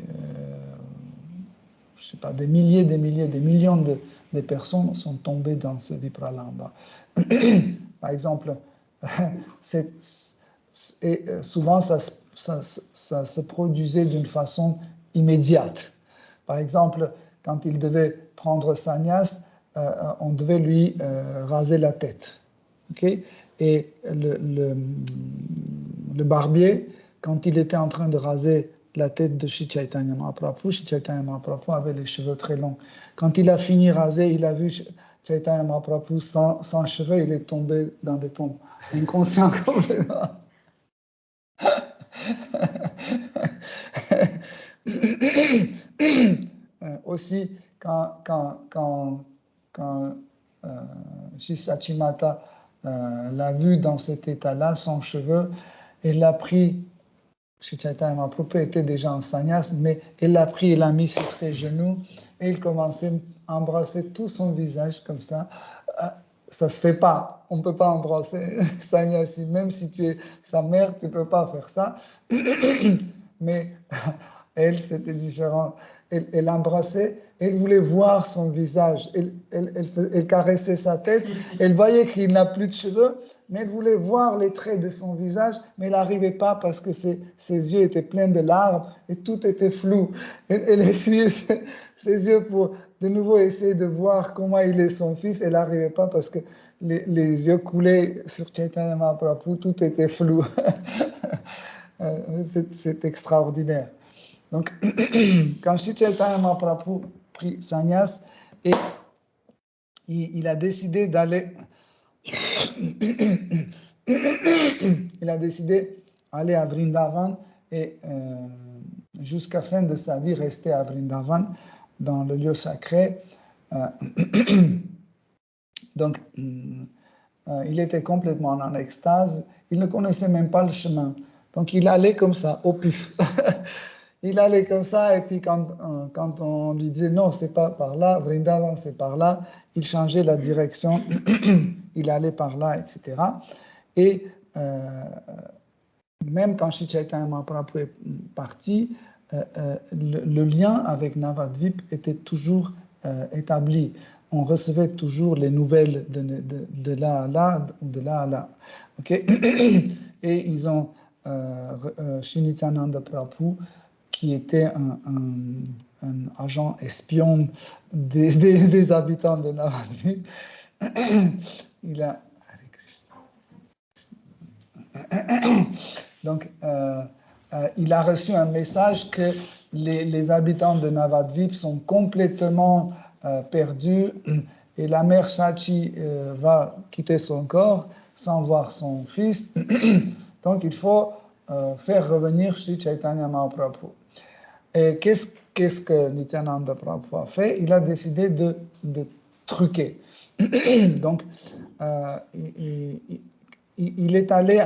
sais pas, des milliers, des millions de personnes sont tombées dans ce Vipralamba. Par exemple, et souvent ça se produisait d'une façon immédiate. Par exemple, quand il devait prendre sannyas, on devait lui raser la tête. Okay? Et le barbier, quand il était en train de raser la tête de Sri Chaitanya Mahaprabhu, Sri Chaitanya Mahaprabhu avait les cheveux très longs. Quand il a fini raser, il a vu Chaitanya Mahaprabhu sans cheveux, il est tombé dans les pommes, inconscient complètement. Aussi, quand Sri Sachimata l'a vu dans cet état-là, sans cheveux, il l'a pris, Sri Chaitanya Mahaprabhu était déjà en sannyas, mais il l'a pris, il l'a mis sur ses genoux, et il commençait à embrasser tout son visage comme ça. Ça ne se fait pas, on ne peut pas embrasser sannyasi, même si tu es sa mère, tu ne peux pas faire ça. Mais elle, c'était différent. Elle embrassait, elle voulait voir son visage, elle caressait sa tête, elle voyait qu'il n'a plus de cheveux, mais elle voulait voir les traits de son visage, mais elle n'arrivait pas parce que ses yeux étaient pleins de larmes et tout était flou. Elle essuyait ses yeux pour de nouveau essayer de voir comment il est son fils, elle n'arrivait pas parce que les yeux coulaient sur Chaitanya Mahaprabhu, tout était flou. C'est extraordinaire. Donc, quand Sri Chaitanya Mahaprabhu prit sannyas, et il a décidé d'aller il a décidé d'aller à Vrindavan et jusqu'à la fin de sa vie rester à Vrindavan dans le lieu sacré. Donc, il était complètement en extase, il ne connaissait même pas le chemin. Donc, il allait comme ça, au pif. Il allait comme ça, et puis quand on lui disait non, c'est pas par là, Vrindavan, c'est par là, il changeait la direction, il allait par là, etc. Et même quand Sri Chaitanya Mahaprabhu est parti, le lien avec Navadvip était toujours établi. On recevait toujours les nouvelles de là à là ou de là à là. Okay? Et ils ont Sri Nityananda Prabhu, qui était un agent espion des habitants de Navadvip. Il a... Donc, il a reçu un message que les habitants de Navadvip sont complètement perdus et la mère Shachi va quitter son corps sans voir son fils. Donc, il faut faire revenir Sri Chaitanya Mahaprabhu. Et qu'est-ce que Nityananda Prabhu a fait? Il a décidé de truquer. Donc, il est allé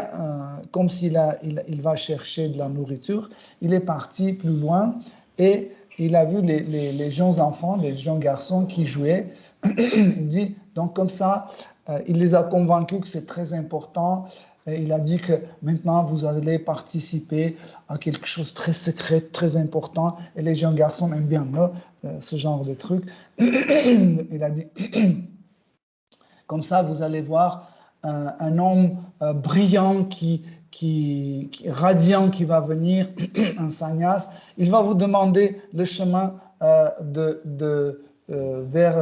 comme s'il il va chercher de la nourriture. Il est parti plus loin et il a vu les jeunes enfants, les jeunes garçons qui jouaient. Il dit, donc comme ça, il les a convaincus que c'est très important. Et il a dit que maintenant vous allez participer à quelque chose de très secret, très important. Et les jeunes garçons aiment bien ce genre de truc. Il a dit, comme ça vous allez voir un homme brillant radiant qui va venir, un sannyas. Il va vous demander le chemin vers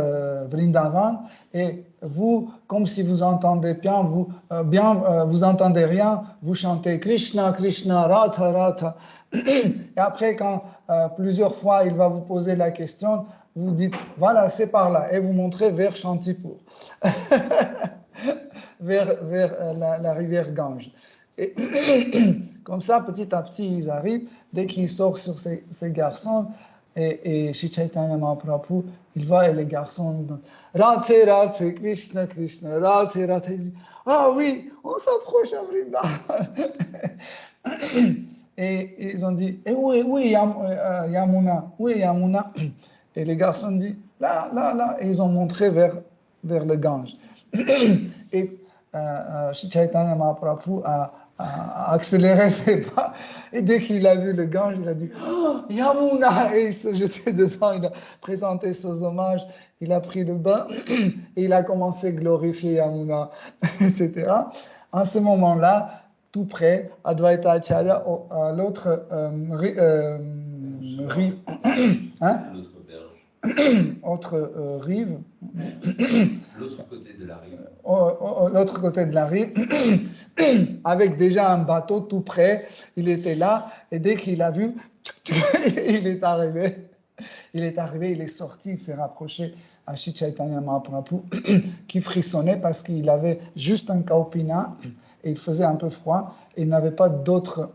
Vrindavan et vous, comme si vous entendez bien, vous entendez rien, vous chantez Krishna, Krishna, Radha, Radha. Et après, quand plusieurs fois il va vous poser la question, vous dites voilà, c'est par là, et vous montrez vers Shantipur. vers la rivière Gange. Et comme ça, petit à petit, ils arrivent. Dès qu'ils sortent sur ces garçons, et Sri Chaitanya Mahaprabhu, il va et les garçons, Radhe Radhe, Krishna Krishna, Radhe Radhe. Il dit, ah oui, on s'approche à Vrindavan. Et ils ont dit, oui, Yamuna, oui, Yamuna. Et les garçons disent, là. Et ils ont montré vers le Gange. Et Sri Chaitanya Mahaprabhu a accéléré ses pas. Et dès qu'il a vu le Gange, il a dit oh, Yamuna! Et il se jetait dedans, il a présenté ses hommages, il a pris le bain et il a commencé à glorifier Yamuna, etc. En ce moment-là, tout près, Advaita Acharya, à l'autre rive, hein? Autre rive. L'autre côté de la rive. L'autre côté de la rive, avec déjà un bateau tout près. Il était là, et dès qu'il a vu, il est arrivé. Il est sorti, il s'est rapproché à Sri Chaitanya Mahaprabhu, qui frissonnait parce qu'il avait juste un kaupina, et il faisait un peu froid, et il n'avait pas d'autres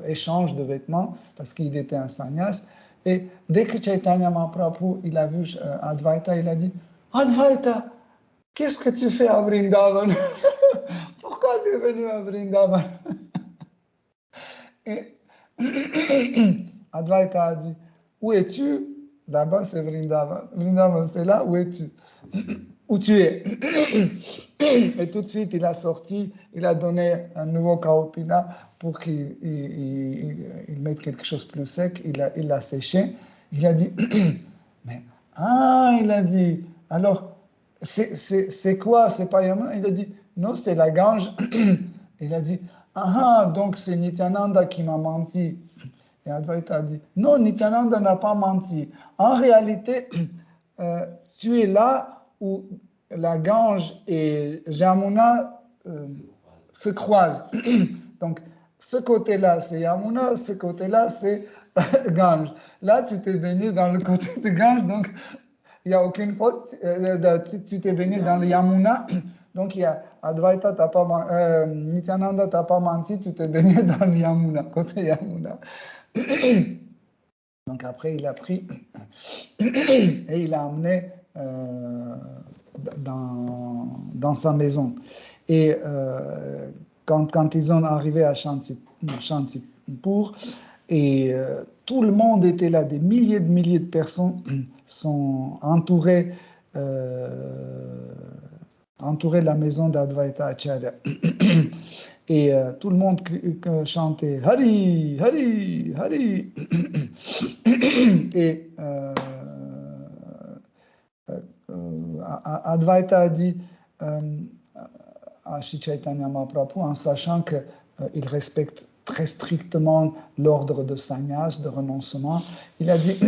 échanges de vêtements, parce qu'il était un sannyas. Et dès que Chaitanya Mahaprabhu, il a vu Advaita, il a dit Advaita, qu'est-ce que tu fais à Vrindavan? Pourquoi tu es venu à Vrindavan? Et Advaita a dit où es-tu? Là-bas, c'est Vrindavan. Vrindavan, c'est là, où es-tu? Où tu es? Et tout de suite, il a sorti, il a donné un nouveau kaupina pour qu'il mette quelque chose de plus sec. Il l'a séché. Il a dit, mais, il a dit, alors, c'est quoi? C'est pas Yamuna? Il a dit, non, c'est la Gange. Il a dit, donc c'est Nityananda qui m'a menti. Et Advaita a dit, non, Nityananda n'a pas menti. En réalité, tu es là où la Gange et Yamuna se croisent. Donc, ce côté-là, c'est Yamuna, ce côté-là, c'est Gange. Là, tu t'es baigné dans le côté de Gange, donc il n'y a aucune faute. Tu t'es baigné dans le Yamuna, donc il y a Advaita, Nityananda, tu n'as pas menti, tu t'es baigné dans le Yamuna, côté Yamuna. Donc après, il a pris et il l'a amené dans sa maison. Et quand ils sont arrivés à Shantipur, et tout le monde était là, des milliers de personnes sont entourées de la maison d'Advaita Acharya. Et tout le monde chantait Hari, Hari, Hari. Et Advaita a dit à Sri Chaitanya Mahaprabhu, en sachant qu'il respecte très strictement l'ordre de sannyas, de renoncement, il a dit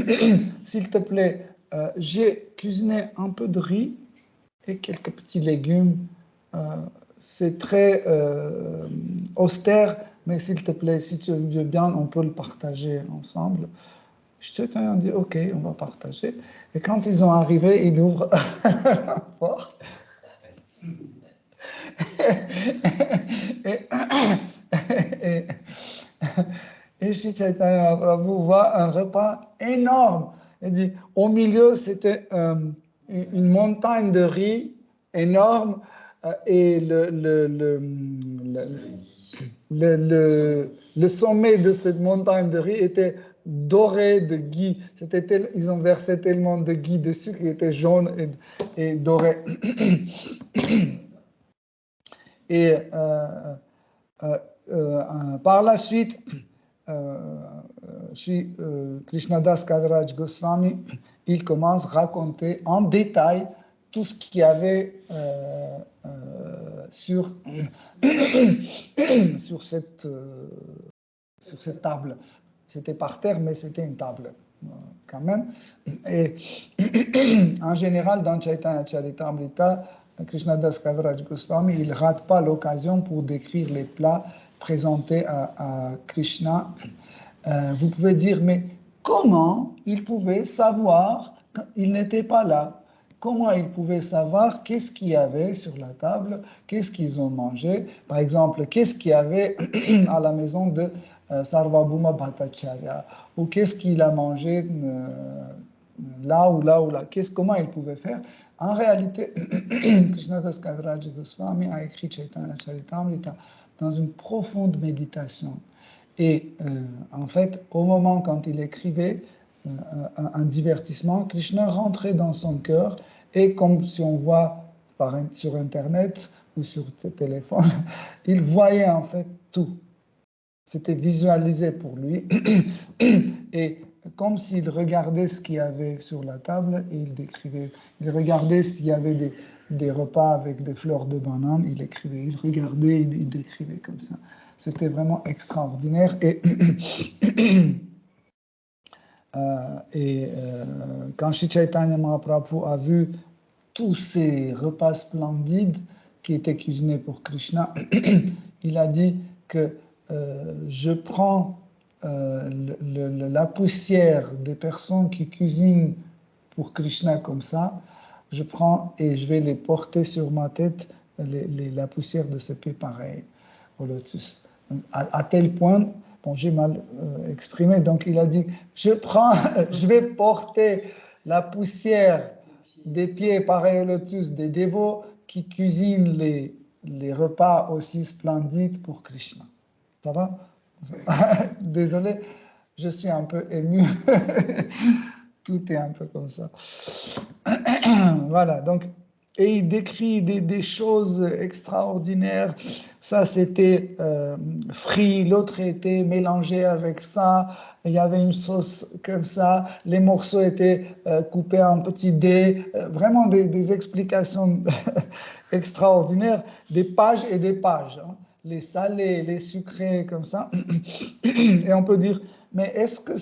s'il te plaît, j'ai cuisiné un peu de riz et quelques petits légumes. C'est très austère, mais s'il te plaît, si tu veux bien, on peut le partager ensemble. Chaitanya a dit ok, on va partager. Et quand ils ont arrivé, ils ouvrent la porte. Et Sri Chaitanya Prabhu voit un repas énorme. Il dit, au milieu, c'était une montagne de riz énorme et le sommet de cette montagne de riz était doré de ghee. Ils ont versé tellement de ghee dessus qu'il était jaune et doré. Et par la suite, Krishnadas Kaviraj Goswami, il commence à raconter en détail tout ce qu'il y avait sur cette table. C'était par terre, mais c'était une table quand même. Et en général, dans Chaitanya Charitamrita, Krishnadas Kaviraj Goswami, il ne rate pas l'occasion pour décrire les plats présentés à Krishna. Vous pouvez dire, mais comment il pouvait savoir qu'il n'était pas là? Comment ils pouvaient savoir qu'est-ce qu'il y avait sur la table, qu'est-ce qu'ils ont mangé? Par exemple, qu'est-ce qu'il y avait à la maison de Sarvabhauma Bhattacharya? Ou qu'est-ce qu'il a mangé là ou là ou là? Comment ils pouvaient faire? En réalité, Krishnadas Kaviraj Goswami a écrit Chaitanya Charitamrita dans une profonde méditation. Et en fait, au moment quand il écrivait un divertissement, Krishna rentrait dans son cœur et comme si on voit sur Internet ou sur ses téléphones, il voyait en fait tout. C'était visualisé pour lui et comme s'il regardait ce qu'il y avait sur la table et il décrivait. Il regardait s'il y avait des repas avec des fleurs de banane, il écrivait. Il regardait, il décrivait comme ça. C'était vraiment extraordinaire. Et quand Sri Chaitanya Mahaprabhu a vu tous ces repas splendides qui étaient cuisinés pour Krishna, il a dit que je prends la poussière des personnes qui cuisinent pour Krishna comme ça, je prends et je vais les porter sur ma tête, la poussière de ces pieds pareils au lotus. À tel point, bon, j'ai mal exprimé, donc il a dit, je vais porter la poussière des pieds pareils au lotus des dévots qui cuisinent les repas aussi splendides pour Krishna. Ça va? Désolé, je suis un peu ému. Tout est un peu comme ça. Voilà, donc, et il décrit des choses extraordinaires. Ça, c'était frit, l'autre était mélangé avec ça. Il y avait une sauce comme ça. Les morceaux étaient coupés en petits dés. Vraiment des explications extraordinaires, des pages et des pages. Hein. Les salés, les sucrés, comme ça. Et on peut dire, mais est-ce que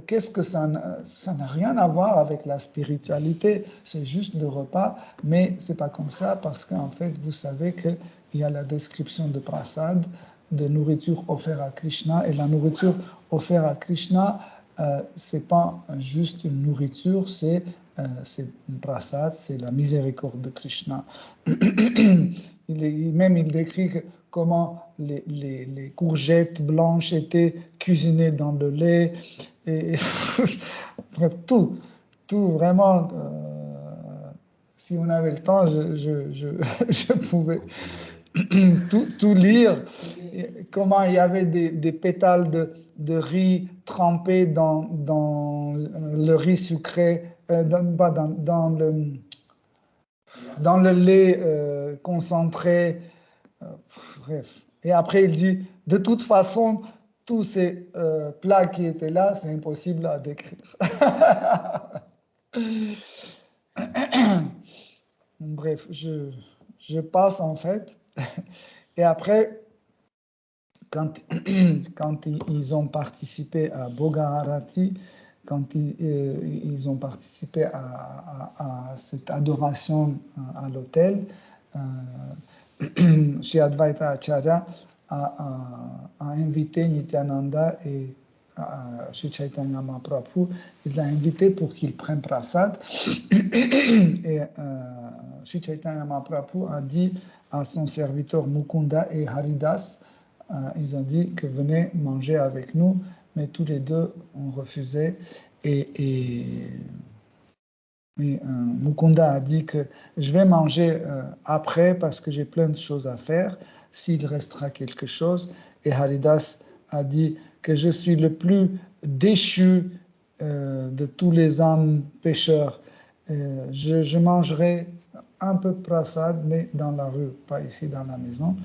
qu'est-ce que ça n'a rien à voir avec la spiritualité, c'est juste le repas, mais c'est pas comme ça parce qu'en fait, vous savez qu'il y a la description de prasad, de nourriture offerte à Krishna, et la nourriture offerte à Krishna, c'est pas juste une nourriture, c'est une prasad, c'est la miséricorde de Krishna. Il décrit comment les courgettes blanches étaient cuisinées dans le lait, et tout vraiment, si on avait le temps, je pouvais tout lire, comment il y avait des pétales de riz trempés dans le riz sucré, dans le lait concentré, Bref. Et après, il dit, de toute façon, tous ces plats qui étaient là, c'est impossible à décrire. Bref, je passe en fait. Et après, quand, quand ils ont participé à Bogaharati, quand ils ont participé à cette adoration à l'autel, Sri Advaita Acharya a invité Nityananda et Sri Chaitanya Mahaprabhu, il l'a invité pour qu'il prenne prasad. Et Sri Chaitanya Mahaprabhu a dit à son serviteur Mukunda et Haridas, ils ont dit que venez manger avec nous, mais tous les deux ont refusé. Et Mukunda a dit que je vais manger après parce que j'ai plein de choses à faire, s'il restera quelque chose. Et Haridas a dit que je suis le plus déchu de tous les âmes pécheurs. Je mangerai un peu de prasad, mais dans la rue, pas ici dans la maison.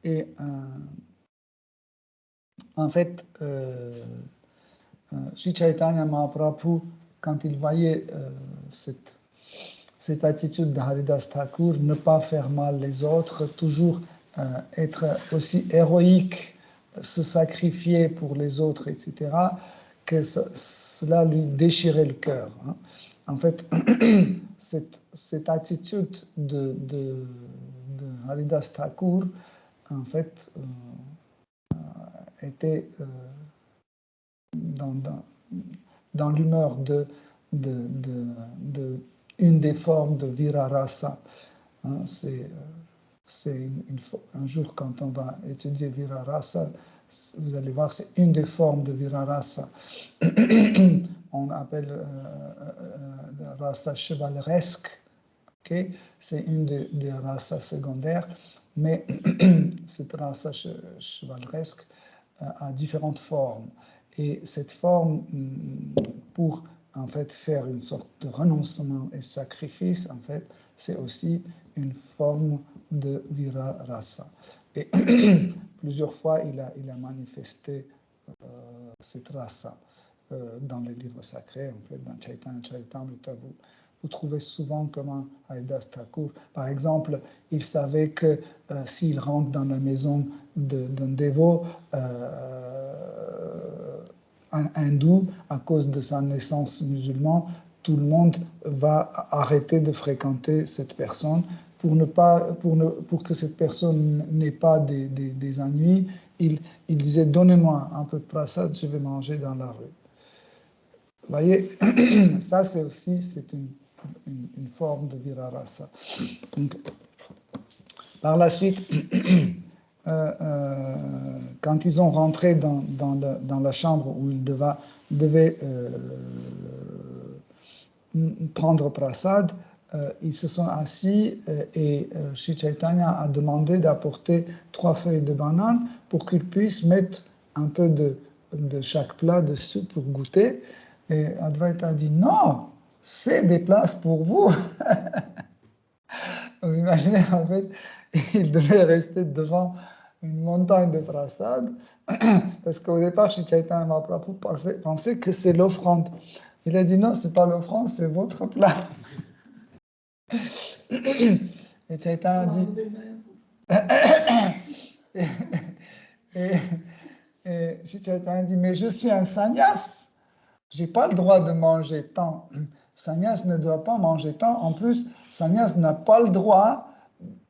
Et en fait, Sri Chaitanya Mahaprabhu, quand il voyait cette attitude de Haridas Thakur, ne pas faire mal les autres, toujours être aussi héroïque, se sacrifier pour les autres, etc., que cela lui déchirait le cœur. Hein. En fait, cette attitude de Haridas Thakur, en fait, était dans l'humeur de une des formes de Virarasa. Hein, un jour, quand on va étudier Virarasa, vous allez voir, c'est une des formes de Virarasa. On appelle rasa chevaleresque. Okay? C'est une des rasas secondaires, mais cette rasa chevaleresque a différentes formes. Et cette forme, pour en fait faire une sorte de renoncement et sacrifice, en fait, c'est aussi une forme de Virarasa. Et plusieurs fois, il a manifesté cette rasa dans les livres sacrés, en fait, dans Chaitanya Charitamrita, vous trouvez souvent comment Haridas Thakur, par exemple, il savait que s'il rentre dans la maison d'un dévot hindou, à cause de sa naissance musulmane, tout le monde va arrêter de fréquenter cette personne pour que cette personne n'ait pas des ennuis. Il disait, donnez-moi un peu de prasad, je vais manger dans la rue. Vous voyez, ça c'est une forme de virarasa. Par la suite, quand ils ont rentré dans la chambre où ils devaient prendre prasad, ils se sont assis et Sri Chaitanya a demandé d'apporter 3 feuilles de banane pour qu'ils puissent mettre un peu de chaque plat dessus pour goûter. Et Advaita a dit non, c'est des places pour vous. Vous imaginez, en fait, il devait rester devant une montagne de prasad, parce qu'au départ, Sri Chaitanya Mahaprabhu pensait que c'est l'offrande. Il a dit non, c'est pas l'offrande, c'est votre plat. Et Chaitanya a dit. Et Sri Chaitanya dit, mais je suis un sannyas, j'ai pas le droit de manger tant. Sannyas ne doit pas manger tant. En plus, sannyas n'a pas le droit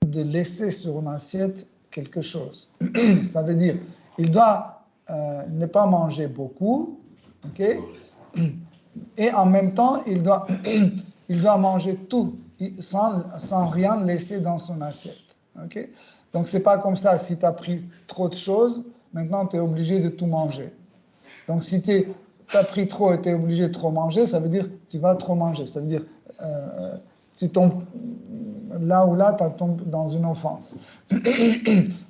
de laisser sur une assiette quelque chose. Ça veut dire, il doit ne pas manger beaucoup, ok? Et en même temps, il doit manger tout, sans rien laisser dans son assiette. Okay? Donc, ce n'est pas comme ça, si tu as pris trop de choses, maintenant tu es obligé de tout manger. Donc, si tu as pris trop et tu es obligé de trop manger, ça veut dire que tu vas trop manger. Ça veut dire tu tombes là ou là, tu tombes dans une offense.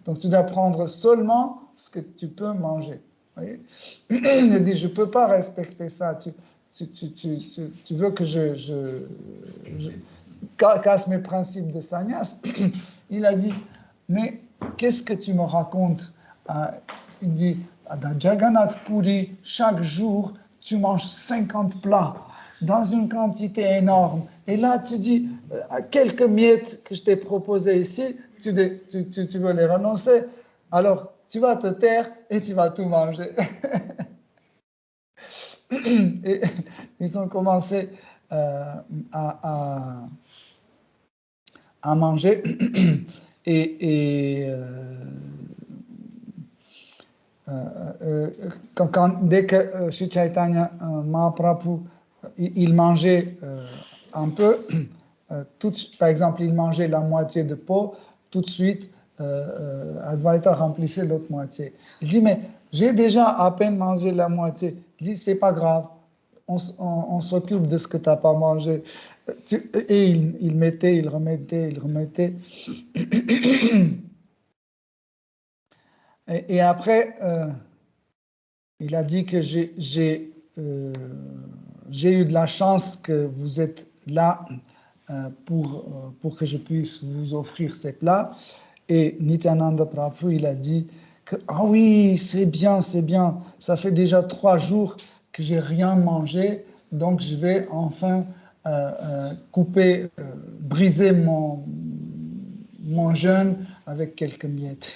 Donc, tu dois prendre seulement ce que tu peux manger. Voyez? Il dit, je ne peux pas respecter ça. Tu veux que casse mes principes de sannyas. Il a dit, mais qu'est-ce que tu me racontes? Il dit, dans Jagannath Puri, chaque jour, tu manges 50 plats dans une quantité énorme. Et là, tu dis, quelques miettes que je t'ai proposées ici, tu veux les renoncer. Alors, tu vas te taire et tu vas tout manger. Et ils ont commencé à manger. Dès que Sri Chaitanya Mahaprabhu, il mangeait un peu, par exemple, il mangeait la moitié de pot, tout de suite, Advaita remplissait l'autre moitié. Il dit, mais j'ai déjà à peine mangé la moitié. Il dit, c'est pas grave, on s'occupe de ce que tu n'as pas mangé. Et il mettait, il remettait, il remettait. Et après, il a dit que j'ai eu de la chance que vous êtes là pour que je puisse vous offrir ces plats. Et Nityananda Prabhu, il a dit que, ah oui, c'est bien, ça fait déjà 3 jours que j'ai rien mangé, donc je vais enfin couper, briser mon jeûne avec quelques miettes.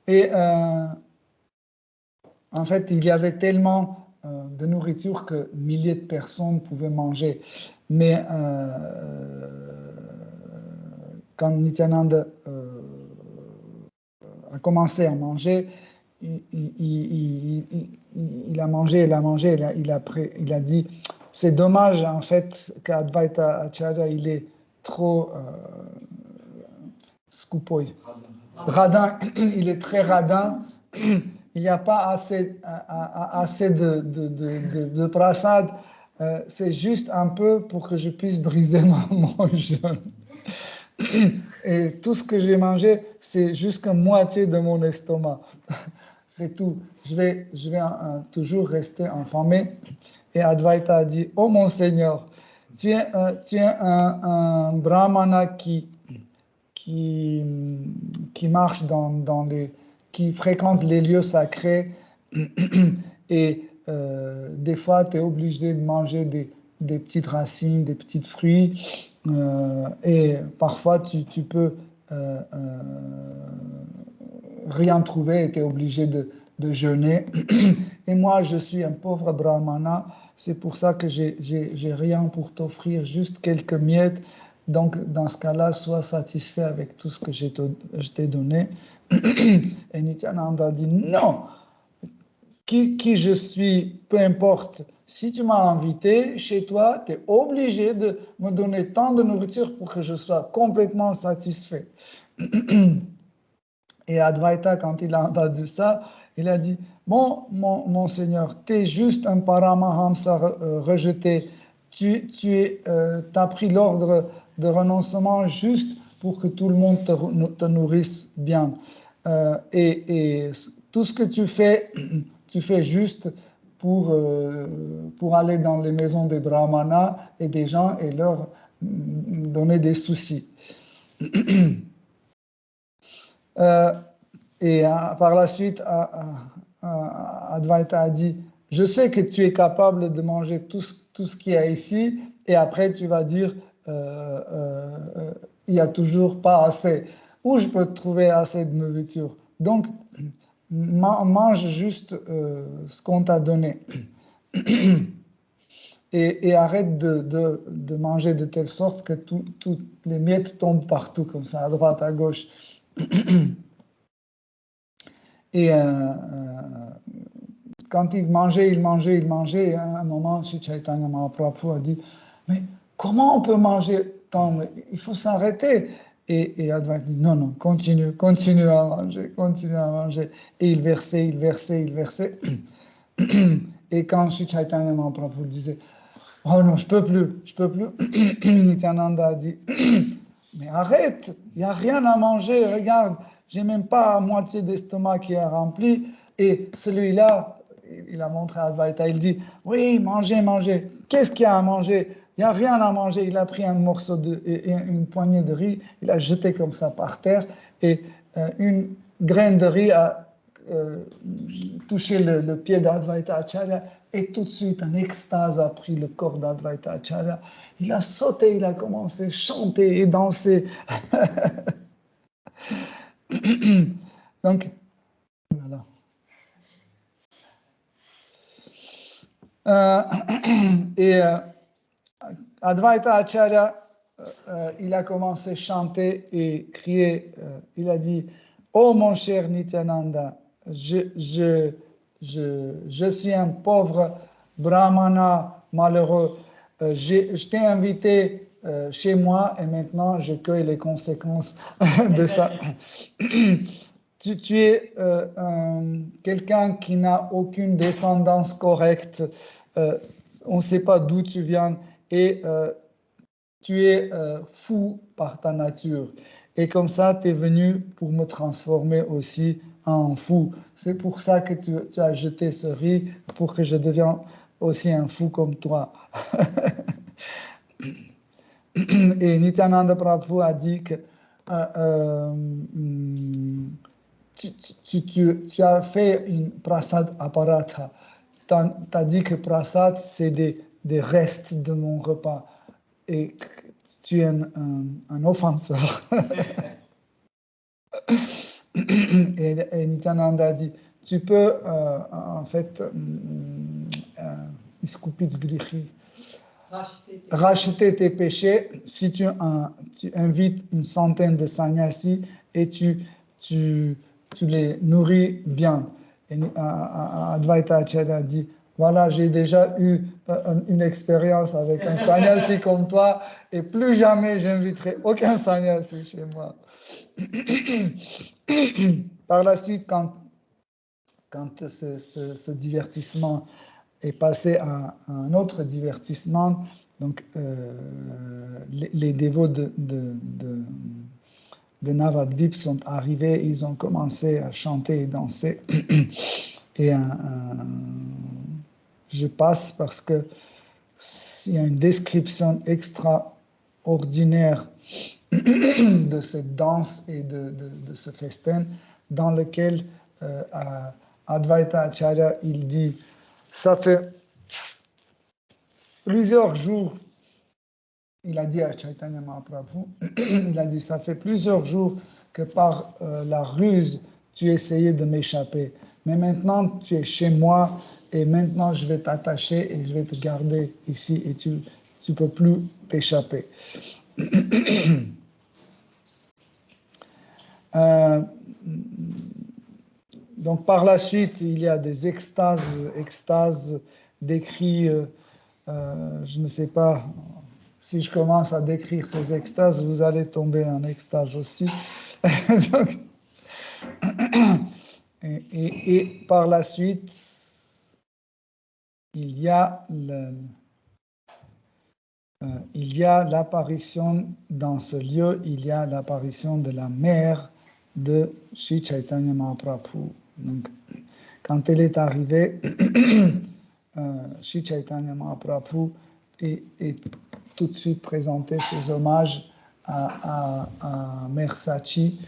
Et en fait, il y avait tellement de nourriture que milliers de personnes pouvaient manger. Mais quand Nityananda a commencé à manger, il a mangé, il a dit, c'est dommage en fait qu'Advaita Acharya, il est trop skupoy, radin, il est très radin. Il n'y a pas assez de prasad. C'est juste un peu pour que je puisse briser mon jeûne. Et tout ce que j'ai mangé, c'est jusqu'à moitié de mon estomac. C'est tout. Je vais toujours rester affamé. Et Advaita a dit, oh mon Seigneur, tu es un brahmana qui marche qui fréquente les lieux sacrés et des fois tu es obligé de manger des petites racines, des petits fruits et parfois tu peux rien trouver et tu es obligé de jeûner. Et moi je suis un pauvre brahmana, c'est pour ça que j'ai rien pour t'offrir, juste quelques miettes. Donc, dans ce cas-là, sois satisfait avec tout ce que je t'ai donné. Et Nityananda dit, non, qui je suis, peu importe. Si tu m'as invité chez toi, tu es obligé de me donner tant de nourriture pour que je sois complètement satisfait. Et Advaita, quand il a entendu ça, il a dit, bon, mon Seigneur, tu es juste un paramahamsa rejeté. Tu as pris l'ordre de renoncement juste pour que tout le monde te nourrisse bien. Et tout ce que tu fais juste pour aller dans les maisons des brahmanas et des gens et leur donner des soucis. Par la suite, Advaita a dit, je sais que tu es capable de manger tout ce qu'il y a ici, et après tu vas dire, il n'y a toujours pas assez. Où je peux trouver assez de nourriture? Donc, mange juste ce qu'on t'a donné. Et arrête de manger de telle sorte que toutes les miettes tombent partout, comme ça, à droite, à gauche. Et quand il mangeait, et à un moment, Sri Chaitanya Mahaprabhu a dit, mais comment on peut manger tant? Il faut s'arrêter. Et Advaita dit, non, continue à manger. Et il versait. Et quand Sri Chaitanya Mahaprabhu disait, oh non, je peux plus. Nityananda a dit, mais arrête, il n'y a rien à manger, regarde, j'ai même pas la moitié d'estomac qui est rempli. Et celui-là, il a montré à Advaita, il dit, oui, mangez. Qu'est-ce qu'il y a à manger? Il n'y a rien à manger. Il a pris un morceau une poignée de riz, il a jeté comme ça par terre et une graine de riz a touché le pied d'Advaita Acharya et tout de suite un extase a pris le corps d'Advaita Acharya. Il a sauté, il a commencé à chanter et danser. Donc, voilà. Et Advaita Acharya, il a commencé à chanter et crier. Il a dit, oh mon cher Nityananda, je suis un pauvre brahmana malheureux. Je t'ai invité chez moi et maintenant je cueille les conséquences de ça. Tu es quelqu'un qui n'a aucune descendance correcte. On ne sait pas d'où tu viens et tu es fou par ta nature. Et comme ça, tu es venu pour me transformer aussi en fou. C'est pour ça que tu as jeté ce riz, pour que je devienne aussi un fou comme toi. Et Nityananda Prabhu a dit que tu as fait une prasad aparatha. Tu as dit que prasad, c'est des restes de mon repas. Et tu es un offenseur. Et Nityananda a dit, tu peux en fait racheter tes péchés si tu invites une centaine de sannyasis et tu les nourris bien. Et Advaita Acharya a dit, voilà, j'ai déjà eu une expérience avec un sannyasi comme toi et plus jamais j'inviterai aucun sannyasi chez moi. Par la suite, quand ce divertissement est passé à un autre divertissement, donc les dévots de Navadvip sont arrivés, ils ont commencé à chanter et danser. Et je passe parce que il y a une description extraordinaire de cette danse et de ce festin dans lequel Advaita Acharya, il dit, ça fait plusieurs jours, il a dit à Chaitanya Mahaprabhu, il a dit, ça fait plusieurs jours que par la ruse, tu essayais de m'échapper. Mais maintenant, tu es chez moi et maintenant, je vais t'attacher et je vais te garder ici et tu ne peux plus t'échapper. Donc, par la suite, il y a des extases décrits. Je ne sais pas si je commence à décrire ces extases, vous allez tomber en extase aussi. Donc, et par la suite, il y a l'apparition dans ce lieu, il y a l'apparition de la mère de Sri Chaitanya Mahaprabhu. Donc, quand elle est arrivée, Sri Chaitanya Mahaprabhu est tout de suite présenté ses hommages à Mère Sachi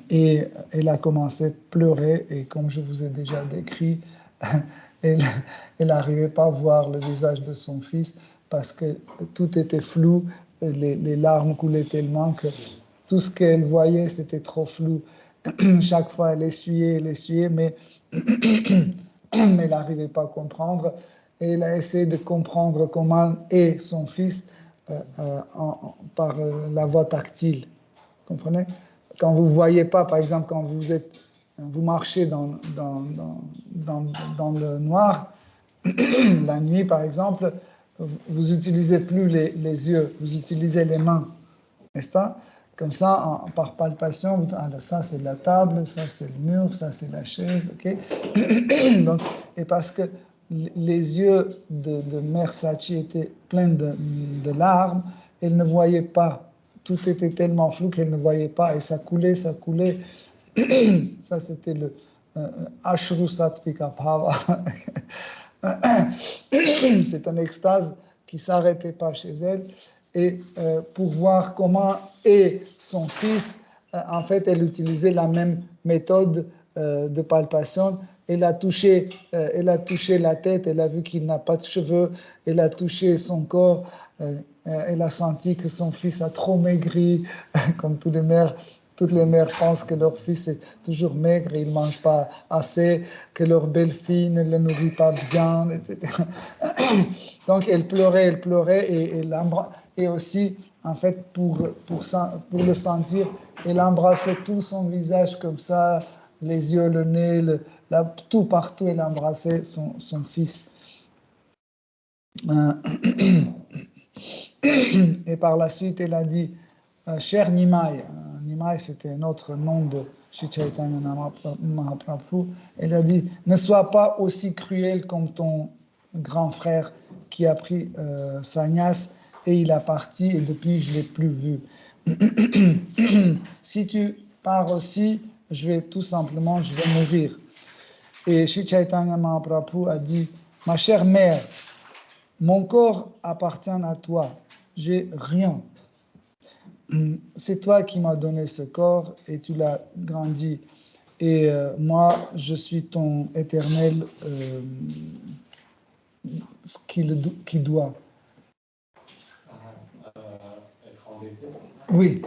et elle a commencé à pleurer et comme je vous ai déjà décrit, elle n'arrivait pas à voir le visage de son fils parce que tout était flou, les larmes coulaient tellement que tout ce qu'elle voyait, c'était trop flou. Chaque fois, elle essuyait, mais elle n'arrivait pas à comprendre. Et elle a essayé de comprendre comment est son fils par la voie tactile. Vous comprenez? Quand vous ne voyez pas, par exemple, quand vous marchez dans le noir, la nuit, par exemple, vous n'utilisez plus les yeux, vous utilisez les mains, n'est-ce pas? Comme ça, par palpation, vous dites, ah, ça c'est la table, ça c'est le mur, ça c'est la chaise, ok? Donc, et parce que les yeux de Mère Sachi étaient pleins de larmes, elle ne voyait pas. Tout était tellement flou qu'elle ne voyait pas et ça coulait. Ça, c'était le Ashru Sattvika Bhava. C'est un extase qui ne s'arrêtait pas chez elle, et pour voir comment est son fils, en fait, elle utilisait la même méthode de palpation. Elle a touché la tête, elle a vu qu'il n'a pas de cheveux, elle a touché son corps, elle a senti que son fils a trop maigri, comme toutes les mères pensent que leur fils est toujours maigre, il ne mange pas assez, que leur belle-fille ne le nourrit pas bien, etc. Donc elle pleurait et aussi, en fait, pour le sentir, elle embrassait tout son visage comme ça, les yeux, le nez, tout partout, elle embrassait son fils. Et par la suite, elle a dit, cher Nimai, Nimai c'était un autre nom de Sri Chaitanya Mahaprabhu, elle a dit, ne sois pas aussi cruel comme ton grand frère qui a pris sannyas et il a parti et depuis je ne l'ai plus vu. Si tu pars aussi, je vais mourir. Et Sri Chaitanya Mahaprabhu a dit, ma chère mère, mon corps appartient à toi, j'ai rien. C'est toi qui m'as donné ce corps et tu l'as grandi. Et moi, je suis ton éternel qui doit. Être endetté. Oui.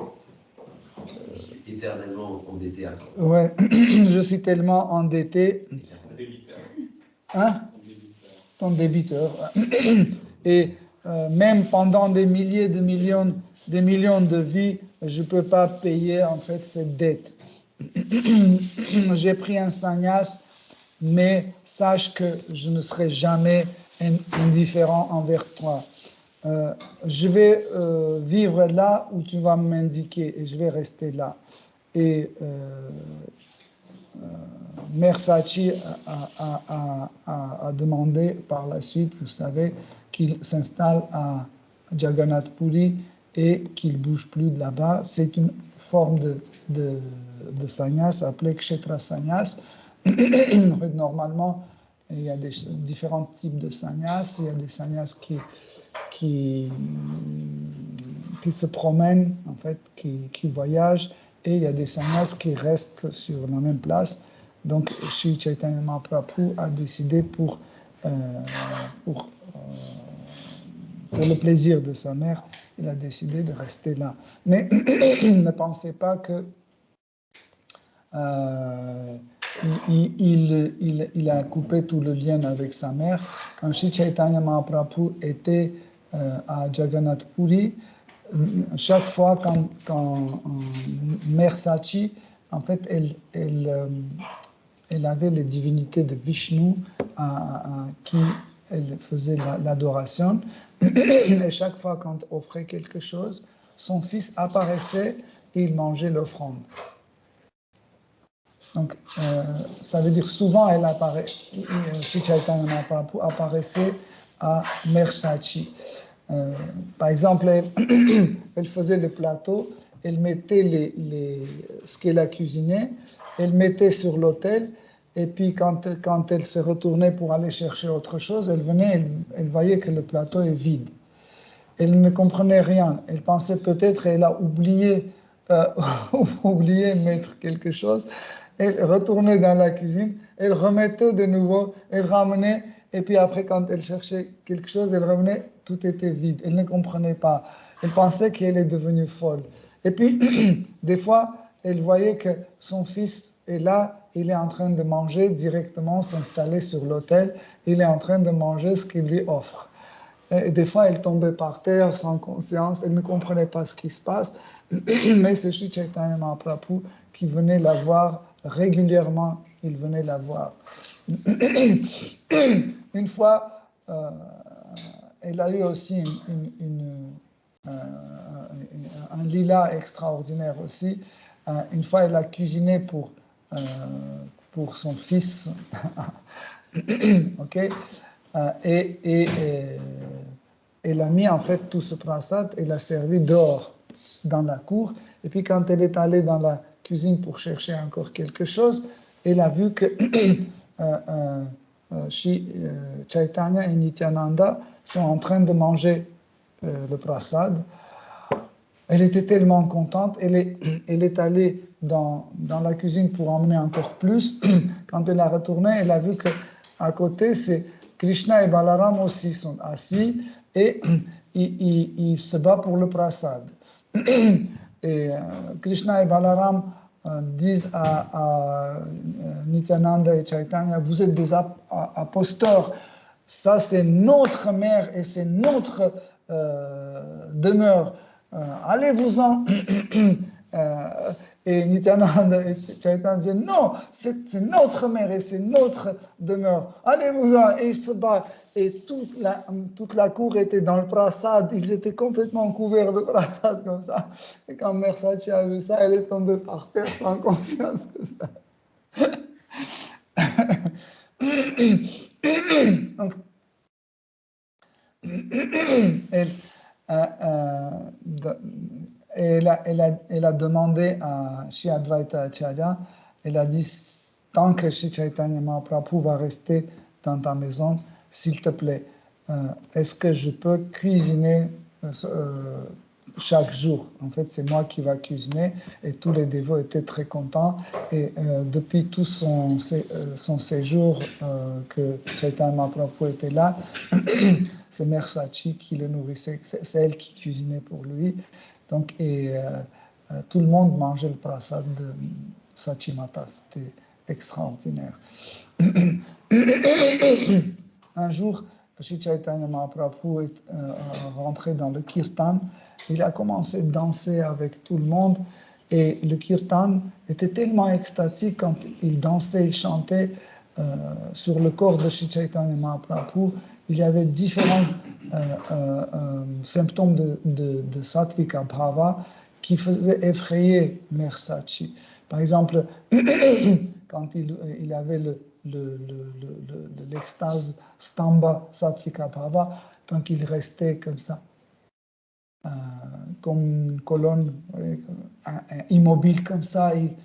Je suis éternellement endetté à toi. Ouais, je suis tellement endetté. Débiteur. Hein? Ton débiteur. Et même pendant des milliers de millions de vies, je ne peux pas payer en fait cette dette. J'ai pris un sannyas, mais sache que je ne serai jamais indifférent envers toi. Je vais vivre là où tu vas m'indiquer et je vais rester là. Et Mère Sachi a demandé par la suite, vous savez, qu'il s'installe à Jagannath Puri et qu'il ne bouge plus de là-bas. C'est une forme de sannyas appelée Kshetra Sannyas. Normalement, il y a différents types de sannyas. Il y a des sannyas qui se promènent, en fait, qui voyagent, et il y a des sannyas qui restent sur la même place. Donc, Sri Chaitanya Mahaprabhu a décidé pour le plaisir de sa mère, il a décidé de rester là. Mais ne pensez pas que il a coupé tout le lien avec sa mère. Quand Sri Chaitanya Mahaprabhu était à Jagannath Puri, chaque fois quand Mère Sachi, en fait, elle avait les divinités de Vishnu à qui elle faisait l'adoration. Et chaque fois quand elle offrait quelque chose, son fils apparaissait et il mangeait l'offrande. Donc, ça veut dire souvent elle apparaît, Sri Chaitanya Mahaprabhu apparaissait à Mère Sachi. Par exemple, elle faisait le plateau, elle mettait ce qu'elle a cuisiné, elle mettait sur l'autel, et puis quand elle se retournait pour aller chercher autre chose, elle venait, elle voyait que le plateau est vide. Elle ne comprenait rien. Elle pensait peut-être qu'elle a oublié mettre quelque chose. Elle retournait dans la cuisine, elle remettait de nouveau, elle ramenait, et puis après, quand elle cherchait quelque chose, elle revenait, tout était vide. Elle ne comprenait pas. Elle pensait qu'elle est devenue folle. Et puis, des fois, elle voyait que son fils est là, il est en train de manger directement, s'installer sur l'autel, il est en train de manger ce qu'il lui offre. Et des fois, elle tombait par terre sans conscience, elle ne comprenait pas ce qui se passe, mais c'est Sri Chaitanya Mahaprabhu qui venait la voir régulièrement, il venait la voir. Une fois, elle a eu aussi un lila extraordinaire aussi. Une fois, elle a cuisiné pour son fils, ok, et elle a mis en fait tout ce prasad, elle l'a servi dehors, dans la cour, et puis quand elle est allée dans la cuisine pour chercher encore quelque chose, elle a vu que Chaitanya et Nityananda sont en train de manger le prasad. Elle était tellement contente, elle est allée dans la cuisine pour emmener encore plus. Quand elle a retourné, elle a vu qu'à côté, c'est Krishna et Balaram aussi sont assis et ils se battent pour le prasad. Et Krishna et Balaram disent à Nityananda et Chaitanya, vous êtes des imposteurs, ça c'est notre mère et c'est notre demeure. Allez-vous-en. Et Nityananda et Chaitanya disaient non, c'est notre mère et c'est notre demeure. Allez-vous-en. Et ils se battent. Et toute la cour était dans le prasad. Ils étaient complètement couverts de prasad comme ça. Et quand Mère Sachi a vu ça, elle est tombée par terre sans conscience que ça. Donc, elle a demandé à Shri Advaita Acharya, elle a dit, tant que Shri Chaitanya Mahaprabhu va rester dans ta maison, s'il te plaît, est-ce que je peux cuisiner chaque jour? En fait, c'est moi qui va cuisiner et tous les dévots étaient très contents. Et depuis tout son séjour que Chaitanya Mahaprabhu était là, c'est Mère Sachi qui le nourrissait, c'est elle qui cuisinait pour lui. Donc, tout le monde mangeait le prasad de Sachi Mata, c'était extraordinaire. Un jour, Shri Chaitanya Mahaprabhu est rentré dans le kirtan, il a commencé à danser avec tout le monde et le kirtan était tellement extatique quand il dansait, il chantait sur le corps de Shri Chaitanya Mahaprabhu. Il y avait différents symptômes de sattvika bhava qui faisaient effrayer Mère Sachi. Par exemple, quand il avait l'extase stamba sattvika bhava, donc il restait comme ça, comme une colonne immobile comme ça, il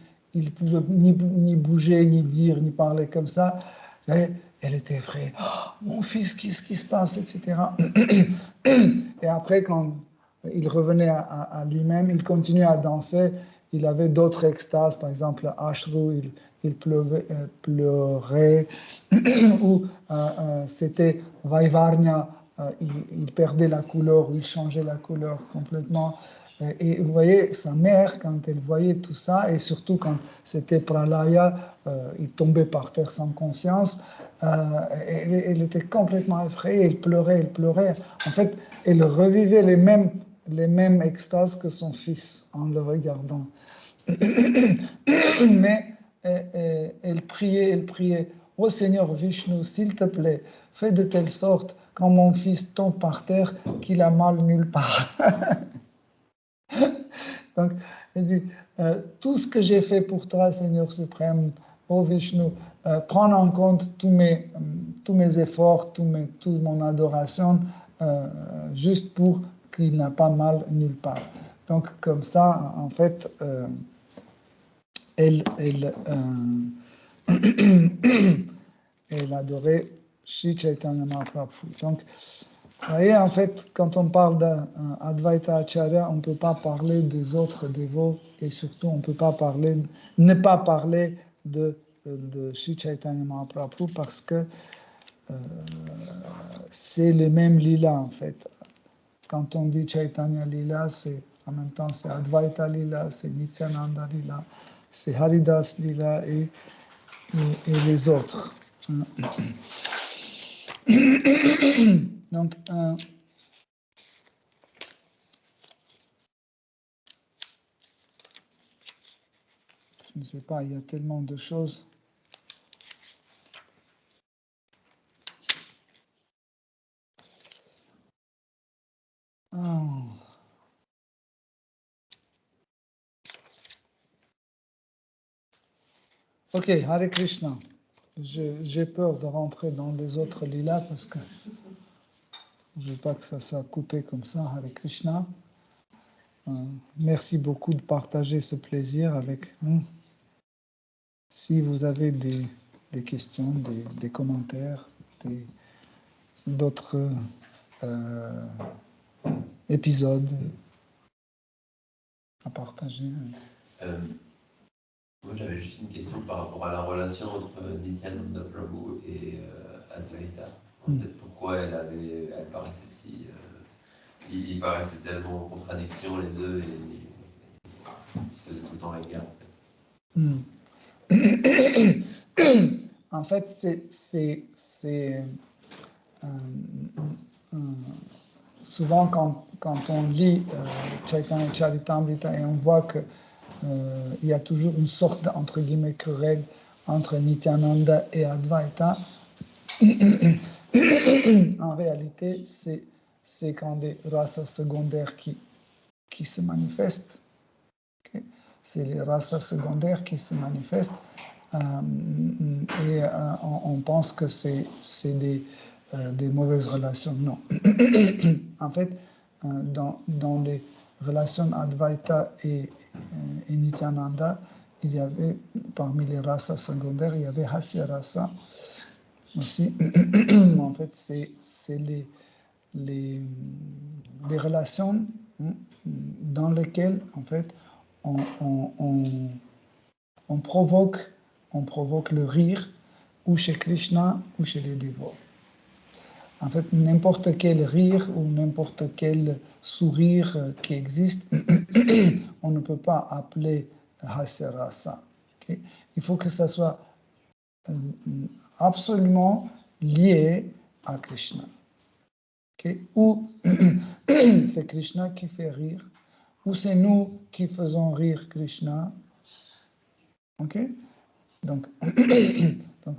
ne pouvait ni bouger, ni dire, ni parler comme ça. Elle était effrayée. Oh, mon fils, qu'est-ce qui se passe, etc. Et après, quand il revenait à lui-même, il continuait à danser. Il avait d'autres extases, par exemple, Ashru, il pleurait, ou c'était Vaivarnya, il perdait la couleur, ou il changeait la couleur complètement. Et vous voyez, sa mère, quand elle voyait tout ça, et surtout quand c'était Pralaya, il tombait par terre sans conscience, elle était complètement effrayée, elle pleurait. En fait, elle revivait les mêmes extases que son fils en le regardant. Mais elle priait, ô Seigneur Vishnu, s'il te plaît, fais de telle sorte quand mon fils tombe par terre qu'il a mal nulle part. Donc, elle dit, tout ce que j'ai fait pour toi, Seigneur suprême, ô Vishnu, prends en compte tous mes efforts, toute mon adoration, juste pour qu'il n'a pas mal nulle part. Donc, comme ça, en fait, elle adorait Shri Chaitanya Mahaprabhu. Donc, vous voyez, en fait, quand on parle d'Advaita Acharya, on ne peut pas parler des autres dévots et surtout, on ne peut pas ne pas parler de Shri Chaitanya Mahaprabhu parce que c'est le même lila, en fait. Quand on dit Chaitanya Lila, en même temps, c'est Advaita Lila, c'est Nityananda Lila, c'est Haridas Lila et les autres. Donc, je ne sais pas, il y a tellement de choses. Oh. Ok, Hare Krishna. J'ai peur de rentrer dans les autres lilas parce que je ne veux pas que ça soit coupé comme ça. Hare Krishna. Merci beaucoup de partager ce plaisir avec nous. Si vous avez des questions, des commentaires, d'autres épisodes à partager. Moi, j'avais juste une question par rapport à la relation entre Nityananda Prabhu et Advaita. En fait, pourquoi elle paraissait si... ils paraissaient tellement en contradiction, les deux, et ils se faisaient tout le temps la guerre, en fait. C'est souvent quand on lit Chaitanya Charitamrita et on voit que il y a toujours une sorte entre guillemets querelle entre Nityananda et Advaita. En réalité, c'est quand des rasas secondaires qui se manifestent. Okay? C'est les rasas secondaires qui se manifestent et on pense que c'est des mauvaises relations. Non. En fait, dans les relations Advaita et Nityananda, il y avait, parmi les rasas secondaires, il y avait Hasya Rasa aussi. En fait, c'est les relations dans lesquelles, en fait, on provoque le rire, ou chez Krishna, ou chez les dévots. En fait, n'importe quel rire ou n'importe quel sourire qui existe, on ne peut pas appeler Hasya Rasa. Okay? Il faut que ça soit absolument lié à Krishna. Okay? Ou c'est Krishna qui fait rire, ou c'est nous qui faisons rire Krishna. Okay? Donc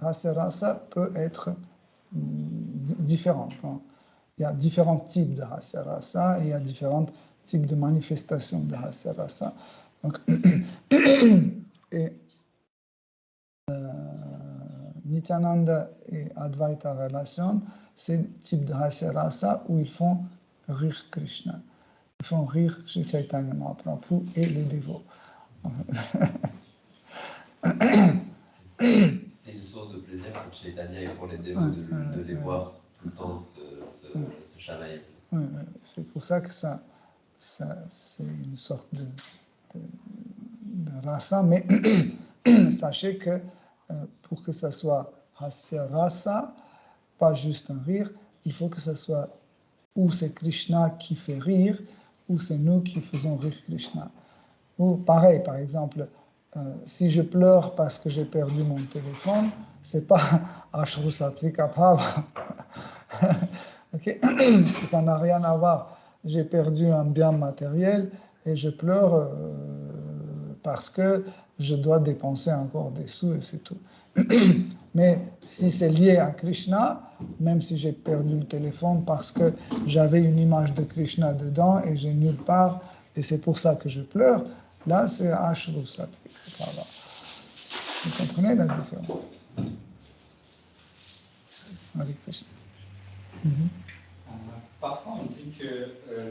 Hasya Rasa peut être différent. Il y a différents types de Hasya Rasa et il y a différents types de manifestations de Hasya Rasa. Donc, et Nityananda et Advaita relation, c'est le type de Hasya Rasa où ils font rire Krishna. Ils font rire Sri Chaitanya Mahaprabhu et les dévots. C'était une source de plaisir pour Chaitanya et pour les dévots de les voir tout le temps se chamailler. Oui, c'est pour ça que ça c'est une sorte de rasa, mais sachez que pour que ça soit Hasya Rasa, pas juste un rire, il faut que ça soit ou c'est Krishna qui fait rire, ou c'est nous qui faisons rire Krishna. Ou pareil, par exemple, si je pleure parce que j'ai perdu mon téléphone, c'est pas Ashru Satvika Bhava. Okay? Parce que ça n'a rien à voir. J'ai perdu un bien matériel et je pleure parce que je dois dépenser encore des sous et c'est tout. Mais si c'est lié à Krishna, même si j'ai perdu le téléphone parce que j'avais une image de Krishna dedans et j'ai nulle part, et c'est pour ça que je pleure, là c'est Ashru Satvika Bhava. Vous comprenez la différence? Hare Krishna. Parfois, on dit que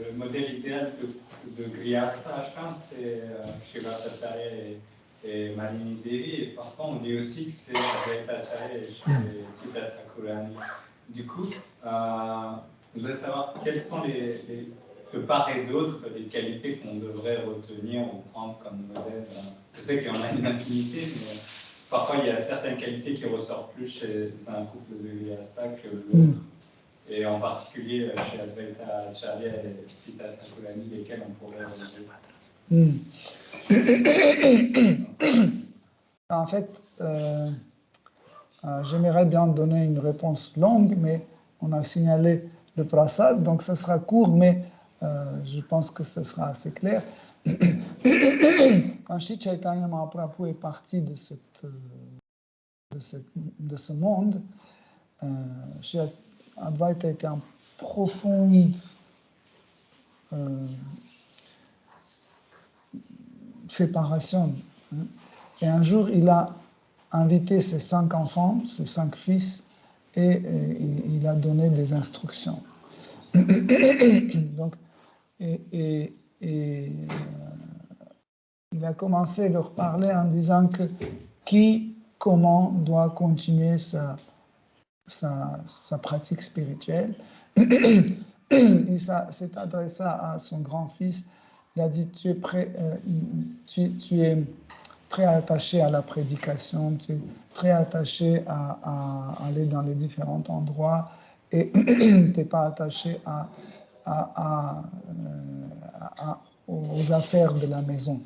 le modèle idéal de Grihastha Ashram, c'est Shivatacharya et Malini Devi. Et parfois, on dit aussi que c'est Advaitacharya et Siddhartha Thakurani. Du coup, je voudrais savoir quelles sont de part et d'autre les qualités qu'on devrait retenir ou prendre comme modèle. Je sais qu'il y en a une infinité, mais parfois, il y a certaines qualités qui ressortent plus chez un couple de Grihastha que l'autre. Et en particulier chez Advaita Acharya et Siddhartha Thakurani, lesquels on pourrait relever. En fait, j'aimerais bien donner une réponse longue, mais on a signalé le prasad, donc ça sera court, mais je pense que ce sera assez clair. Quand Sri Chaitanya Mahaprabhu est parti de ce monde, Sri Advaita était en profonde séparation. Et un jour, il a invité ses 5 enfants, ses 5 fils, et il a donné des instructions. Donc, il a commencé à leur parler en disant que comment doit continuer sa pratique spirituelle. il s'est adressé à son grand-fils. Il a dit, tu es très attaché à la prédication, tu es très attaché à aller dans les différents endroits et tu n'es pas attaché aux affaires de la maison.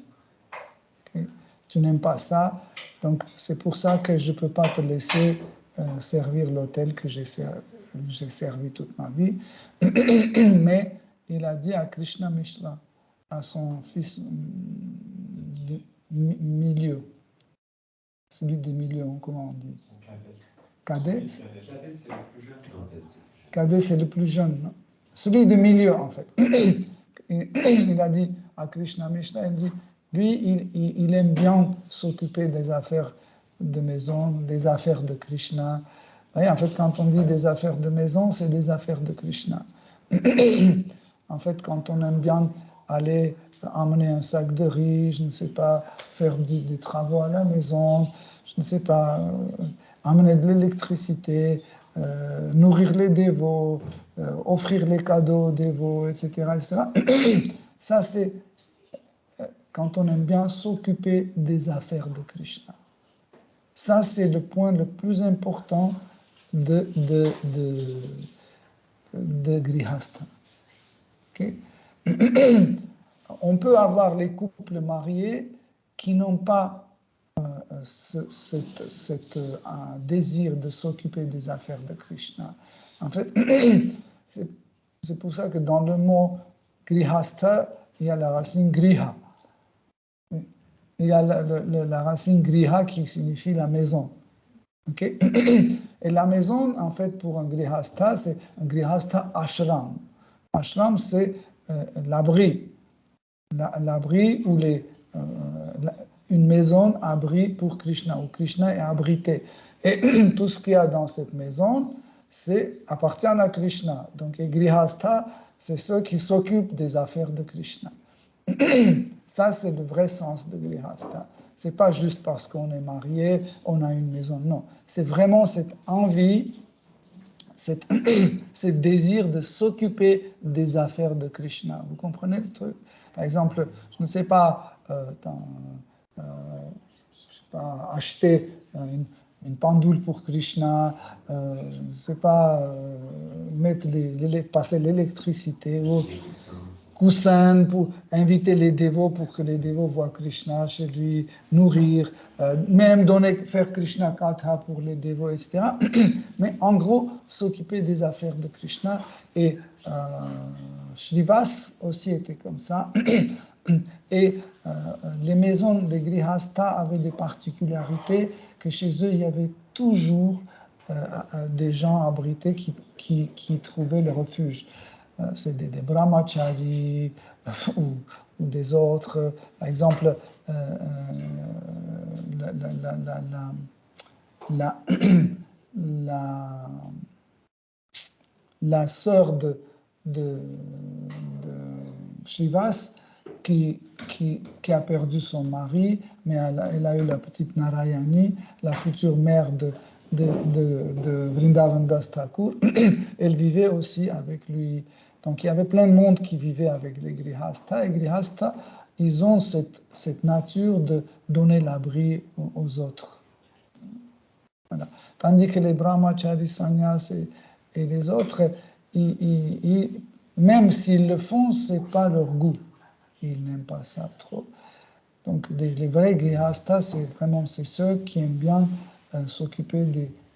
Okay? Tu n'aimes pas ça, donc c'est pour ça que je ne peux pas te laisser servir l'autel que j'ai servi toute ma vie. Mais il a dit à Krishna Mishra, à son fils milieu, celui des milieux, comment on dit? Cadet. Cadet, c'est le plus jeune. Non? Celui du milieu, en fait. Il a dit à Krishna Mishra, il dit, lui, il aime bien s'occuper des affaires de maison, des affaires de Krishna. Vous voyez, en fait, quand on dit des affaires de maison, c'est des affaires de Krishna. En fait, quand on aime bien aller emmener un sac de riz, je ne sais pas, faire des travaux à la maison, je ne sais pas, amener de l'électricité, nourrir les dévots, offrir les cadeaux aux dévots, etc., etc. Ça, c'est quand on aime bien s'occuper des affaires de Krishna. Ça, c'est le point le plus important de Grihastha. Okay? On peut avoir les couples mariés qui n'ont pas un désir de s'occuper des affaires de Krishna. En fait, c'est pour ça que dans le mot Grihastha, il y a la racine Griha. Il y a la racine Griha qui signifie la maison. Okay? Et la maison, en fait, pour un Grihastha, c'est un Grihastha ashram. Ashram, c'est l'abri. L'abri ou une maison abri pour Krishna, où Krishna est abrité. Et tout ce qu'il y a dans cette maison, appartient à Krishna. Donc, les Grihastha, c'est ceux qui s'occupent des affaires de Krishna. Ça, c'est le vrai sens de Grihastha. Ce n'est pas juste parce qu'on est marié, on a une maison. Non, c'est vraiment cette envie, ce désir de s'occuper des affaires de Krishna. Vous comprenez le truc? Par exemple, je ne sais pas, acheter une pendule pour Krishna, je ne sais pas, passer l'électricité ou coussins pour inviter les dévots pour que les dévots voient Krishna chez lui, nourrir, même faire Krishna Katha pour les dévots, etc. Mais en gros, s'occuper des affaires de Krishna. Et Shrivas aussi était comme ça. Et les maisons des Grihastha avaient des particularités que chez eux, il y avait toujours des gens abrités qui trouvaient le refuge. C'est des brahmacharis ou des autres. Par exemple, la sœur de Shrivas qui a perdu son mari, mais elle a eu la petite Narayani, la future mère de Vrindavan Das Thakur. Elle vivait aussi avec lui. Donc il y avait plein de monde qui vivait avec les Grihastha. Et Grihastha, ils ont cette nature de donner l'abri aux autres. Voilà. Tandis que les brahmacharis, sannyas et les autres, même s'ils le font, ce n'est pas leur goût. Ils n'aiment pas ça trop. Donc les vrais Grihastha, c'est ceux qui aiment bien s'occuper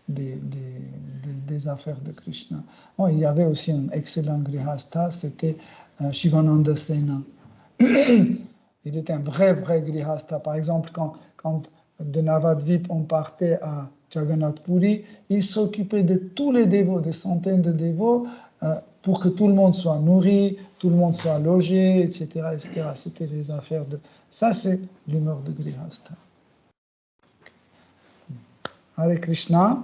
des affaires de Krishna. Bon, il y avait aussi un excellent Grihastha, c'était Shivananda Sena. Il était un vrai Grihastha. Par exemple, quand de Navadvip on partait à Jagannath Puri, il s'occupait de tous les dévots, des centaines de dévots, pour que tout le monde soit nourri, tout le monde soit logé, etc. etc. C'était les affaires de... Ça, c'est l'humeur de Grihastha. Hare Krishna,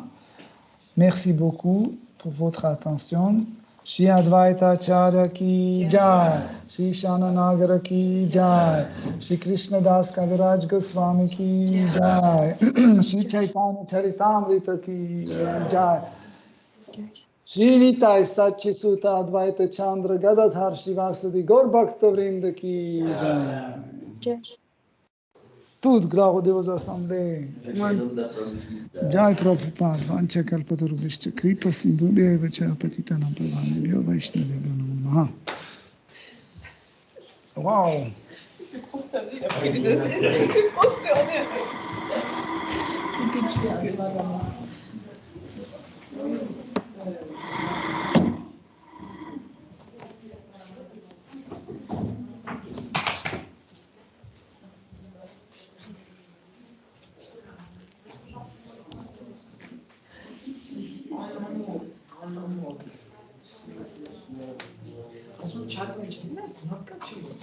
merci beaucoup pour votre attention. Shri Advaita Acharya ki jai, Shri Shananagara ki jai, Shri Krishna Das Kaviraj Goswami ki jai, Shri Chaitanya Charitamrita ki jai. Shri Sachi Sutta Advaita Chandra Gadadhar Shivasadi Gaur Bhakta Vrinda ki jai. Toute gloire aux dévots assemblés. Jai Prabhupada, Vancha Kalpatarubhishcha, Kripa Sindhubhya Cha Patitanam Pavanebhyo Vaishnavebhyo Namaha. Wow! Il s'est prosterné, il a pris les assiettes, il s'est prosterné. Çarpma içinde nasıl? Muhakkak şey olur.